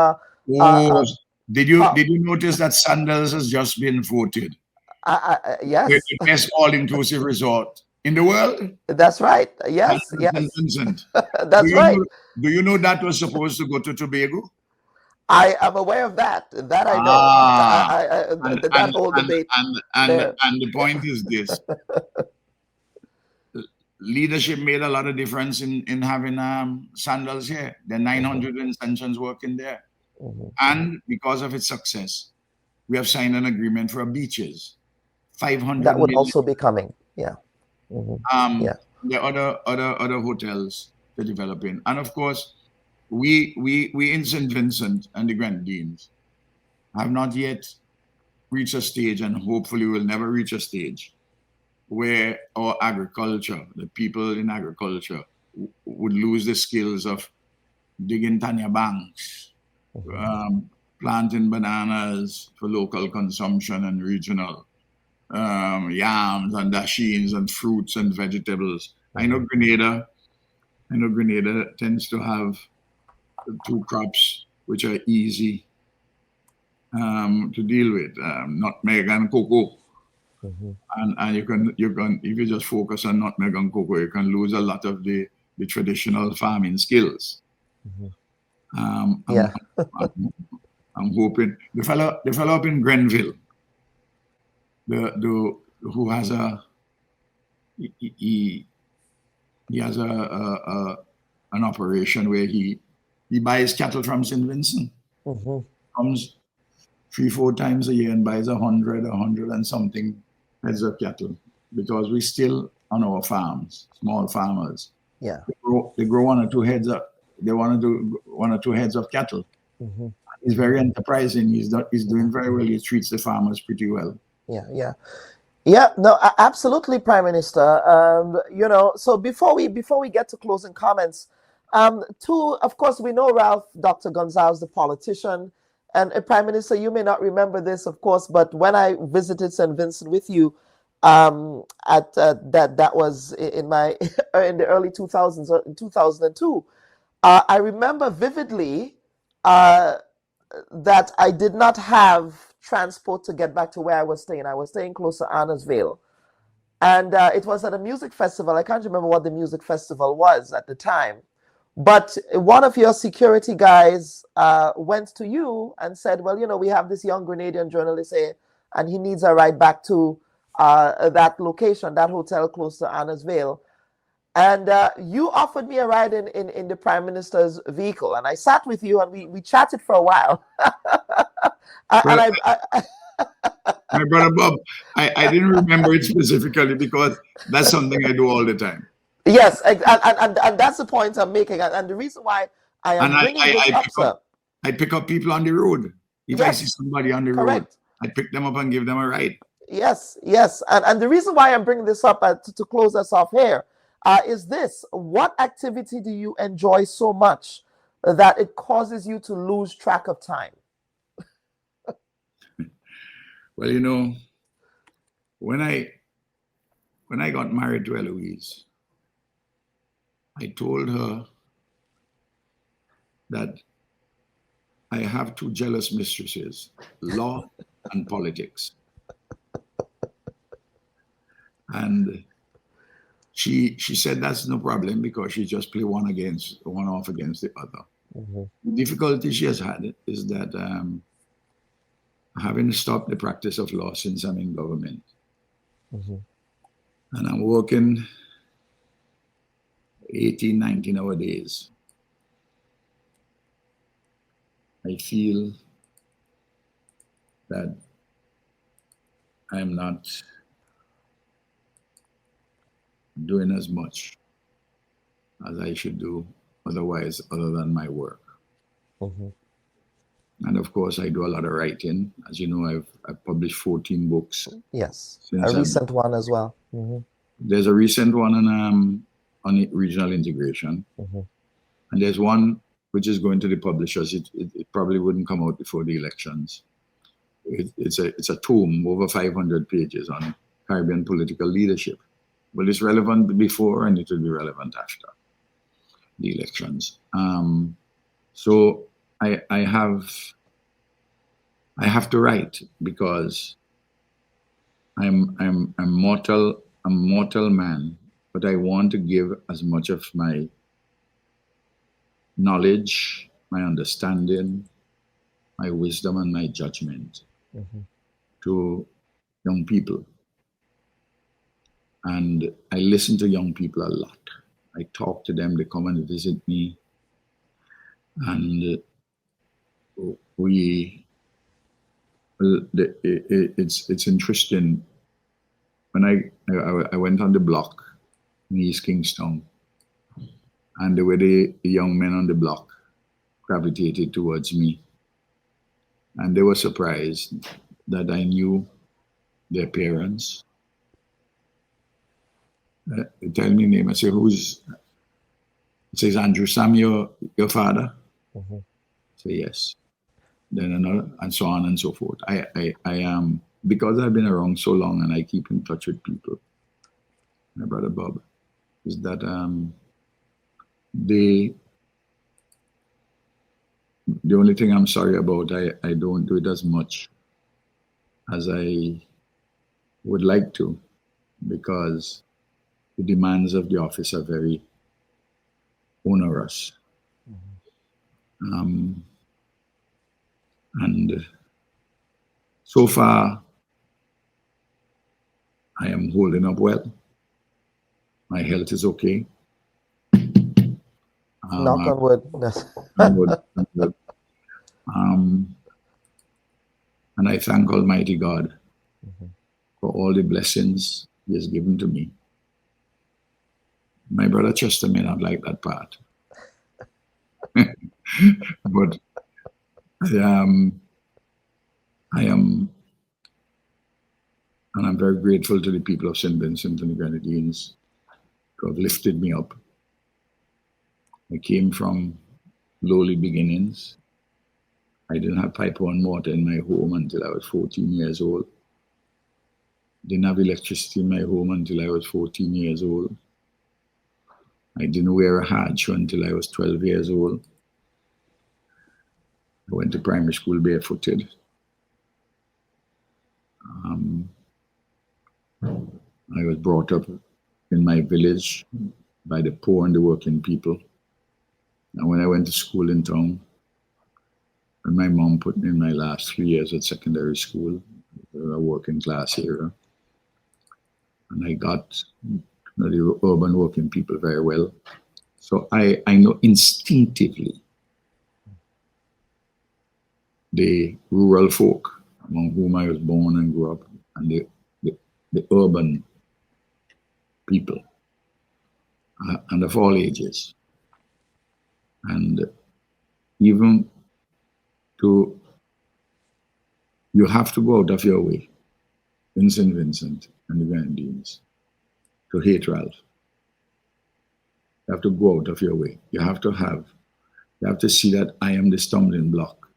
Did you notice that Sandals has just been voted yes, the best all-inclusive resort in the world? That's right. Yes, St. Vincent. That's right. Do you know that was supposed to go to Tobago? I am aware of that. That I know. That whole debate. And the point is this: leadership made a lot of difference in having Sandals here. There are 900 extensions working there. And because of its success, we have signed an agreement for beaches. 500 that would million. also be coming. Yeah. There are other hotels to develop in. And of course, we in St. Vincent and the Grenadines have not yet reached a stage, and hopefully will never reach a stage where our agriculture, the people in agriculture, would lose the skills of digging Tanya banks, planting bananas for local consumption and regional, yams and dashins and fruits and vegetables. I know Grenada tends to have two crops which are easy to deal with, nutmeg and cocoa. And you can if you just focus on nutmeg and cocoa, you can lose a lot of the traditional farming skills. I'm hoping the fellow up in Grenville, who has he has an operation where he buys cattle from St. Vincent. Comes 3-4 times a year and buys 100 and something heads of cattle, because we still on our farms, small farmers. Yeah. They grow 1 or 2 heads of. They want to do 1 or 2 heads of cattle. He's very enterprising. He's doing very well. He treats the farmers pretty well. Yeah. No, absolutely, Prime Minister. So before we get to closing comments, of course, we know Ralph, Dr. Gonsalves, the politician, and Prime Minister. You may not remember this, of course, but when I visited St. Vincent with you, at that was in the early 2000s, in 2002. I remember vividly that I did not have transport to get back to where I was staying. I was staying close to Annesville. And it was at a music festival. I can't remember what the music festival was at the time. But one of your security guys went to you and said, well, we have this young Grenadian journalist here, and he needs a ride back to that location, that hotel close to Annesville. And you offered me a ride in the Prime Minister's vehicle, and I sat with you and we chatted for a while. My brother Bob, I didn't remember it specifically because that's something I do all the time. Yes, and that's the point I'm making, and the reason why I am bringing this up, sir. I pick up people on the road. If I see somebody on the road, I pick them up and give them a ride. Yes, and the reason why I'm bringing this up to close us off here is this: what activity do you enjoy so much that it causes you to lose track of time? Well, when I got married to Eloise, I told her that I have 2 jealous mistresses, law and politics. And she said that's no problem because she just play one off against the other. The difficulty she has had is that having stopped the practice of law since I'm in government, and I'm working 18, 19-hour days, I feel that I'm not doing as much as I should do otherwise, other than my work. And of course, I do a lot of writing. As you know, I've published 14 books. Yes, a recent one as well. There's a recent one on regional integration. And there's one which is going to the publishers. It probably wouldn't come out before the elections. It's a tome, over 500 pages on Caribbean political leadership. Well, it's relevant before and it will be relevant after the elections. So I have to write because I'm a mortal man, but I want to give as much of my knowledge, my understanding, my wisdom, and my judgment to young people. And I listen to young people a lot. I talk to them, they come and visit me. And it's interesting. When I went on the block in East Kingston, and the way the young men on the block gravitated towards me, and they were surprised that I knew their parents. They tell me name. I say, who's? It says, Andrew Sam, your father? I say, yes. Then another, and so on and so forth. I am, because I've been around so long and I keep in touch with people, my brother Bob, is that the only thing I'm sorry about, I don't do it as much as I would like to, because the demands of the office are very onerous. And so far, I am holding up well. My health is okay. Knock on wood. And I thank Almighty God for all the blessings He has given to me. My brother Chester may not like that part. But I am, and I'm very grateful to the people of St. Vincent and the Grenadines who have lifted me up. I came from lowly beginnings. I didn't have pipe and water in my home until I was 14 years old. Didn't have electricity in my home until I was 14 years old. I didn't wear a hard shoe until I was 12 years old. I went to primary school barefooted. I was brought up in my village by the poor and the working people. And when I went to school in town, and my mom put me in my last 3 years at secondary school, a working class area. And I got the urban working people very well. So I know instinctively the rural folk among whom I was born and grew up, and the urban people, and of all ages. And even you have to go out of your way in St. Vincent and the Grenadines to hate Ralph. You have to go out of your way. You have to see that I am the stumbling block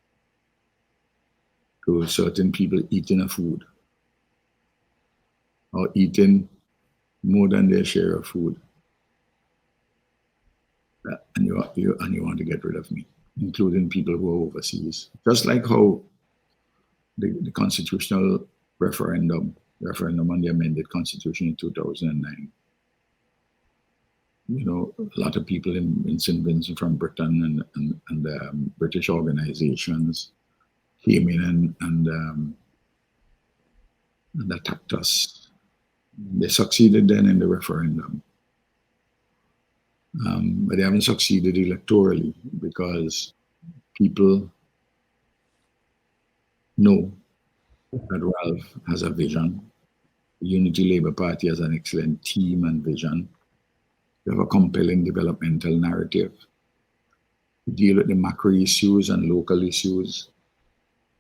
to certain people eating a food or eating more than their share of food. And you want to get rid of me, including people who are overseas. Just like how the constitutional referendum referendum on the amended constitution in 2009. You know, a lot of people in St. Vincent from Britain and British organizations came in and attacked us. They succeeded then in the referendum. But they haven't succeeded electorally because people know that Ralph has a vision. The Unity Labour Party has an excellent team and vision. They have a compelling developmental narrative. We deal with the macro issues and local issues.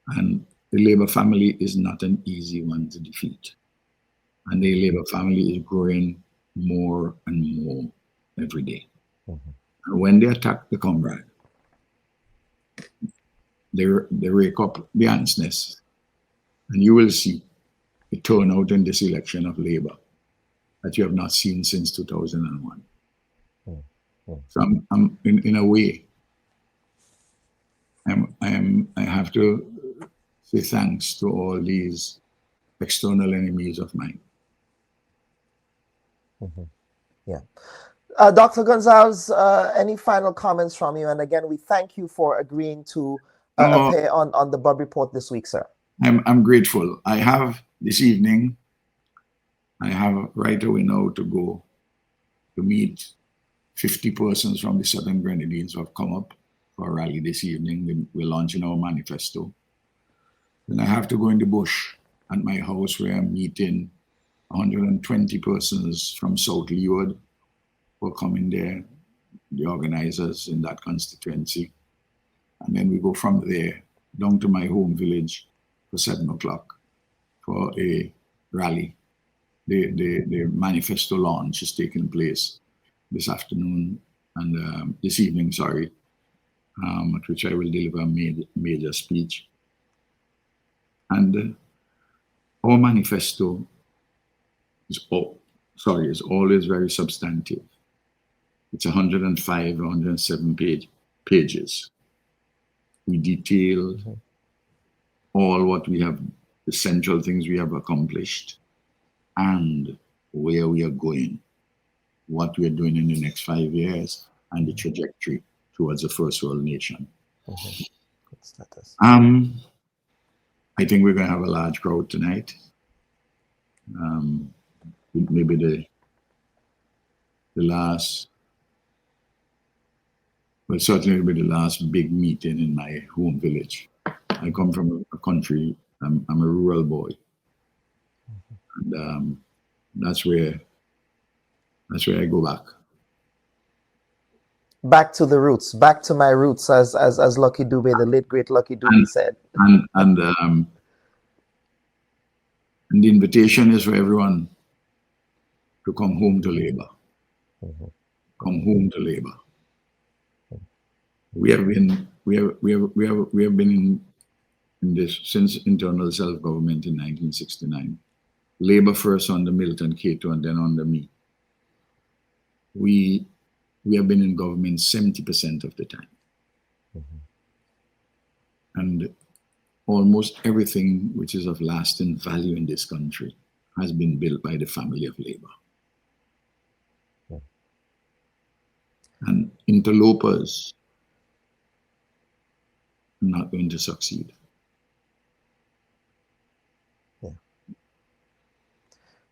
And the Labour family is not an easy one to defeat. And the Labour family is growing more and more every day. And when they attack the comrade, they rake up the ants nest. And you will see a turnout in this election of Labour that you have not seen since 2001. So I'm in a way, I have to say thanks to all these external enemies of mine. Yeah. Dr. Gonsalves, any final comments from you? And again, we thank you for agreeing to appear on the Bub Report this week, sir. I'm grateful. I have this evening, I have right away now to go to meet 50 persons from the Southern Grenadines who have come up for a rally this evening. We're launching our manifesto. Then I have to go in the bush at my house where I'm meeting 120 persons from South Leeward who are coming there, the organizers in that constituency. And then we go from there down to my home village for 7 o'clock for a rally. The manifesto launch is taking place this afternoon and this evening, sorry, at which I will deliver a major speech. And our manifesto is always very substantive. It's 105, 107 pages. We detail all what we have, the central things we have accomplished, and where we are going, what we are doing in the next 5 years, and the trajectory towards a first world nation. I think we're going to have a large crowd tonight. Maybe the last, well, certainly it'll be the last big meeting in my home village. I come from a country, I'm a rural boy. And that's where I go back. Back to the roots, back to my roots, as Lucky Dube, the late great Lucky Dube said. And the invitation is for everyone to come home to Labour. Come home to Labour. We have been in this since internal self-government in 1969. Labour first under Milton Cato and then under me. We have been in government 70% of the time. And almost everything which is of lasting value in this country has been built by the family of Labour. And interlopers are not going to succeed.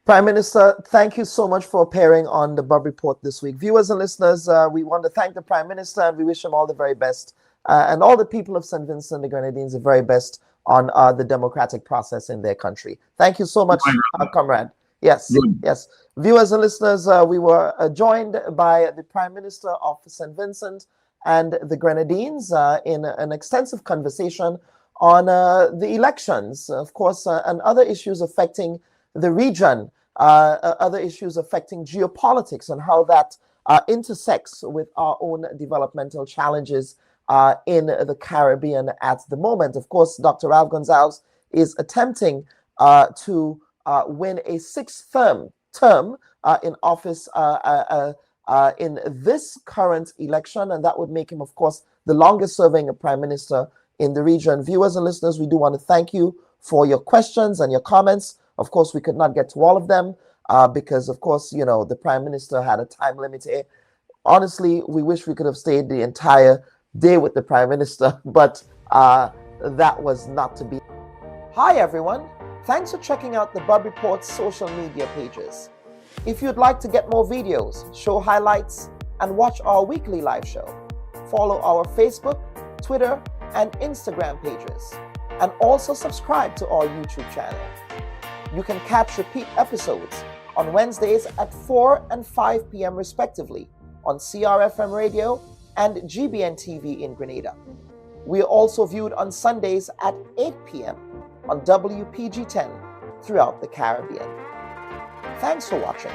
Prime Minister, thank you so much for appearing on the Bub Report this week. Viewers and listeners, we want to thank the Prime Minister and we wish him all the very best. And all the people of St. Vincent and the Grenadines the very best on the democratic process in their country. Thank you so much, comrade. Yes, yes. Viewers and listeners, we were joined by the Prime Minister of St. Vincent and the Grenadines in an extensive conversation on the elections, of course, and other issues affecting the region, other issues affecting geopolitics and how that intersects with our own developmental challenges in the Caribbean at the moment. Of course, Dr. Ralph Gonsalves is attempting to win a sixth term in office in this current election, and that would make him, of course, the longest serving prime minister in the region. Viewers and listeners, we do want to thank you for your questions and your comments. Of course, we could not get to all of them because, of course, the Prime Minister had a time limit here. Honestly, we wish we could have stayed the entire day with the Prime Minister, but that was not to be. Hi, everyone. Thanks for checking out the Bub Report's social media pages. If you'd like to get more videos, show highlights, and watch our weekly live show, follow our Facebook, Twitter, and Instagram pages, and also subscribe to our YouTube channel. You can catch repeat episodes on Wednesdays at 4 and 5 p.m. respectively on CRFM Radio and GBN TV in Grenada. We are also viewed on Sundays at 8 p.m. on WPG 10 throughout the Caribbean. Thanks for watching.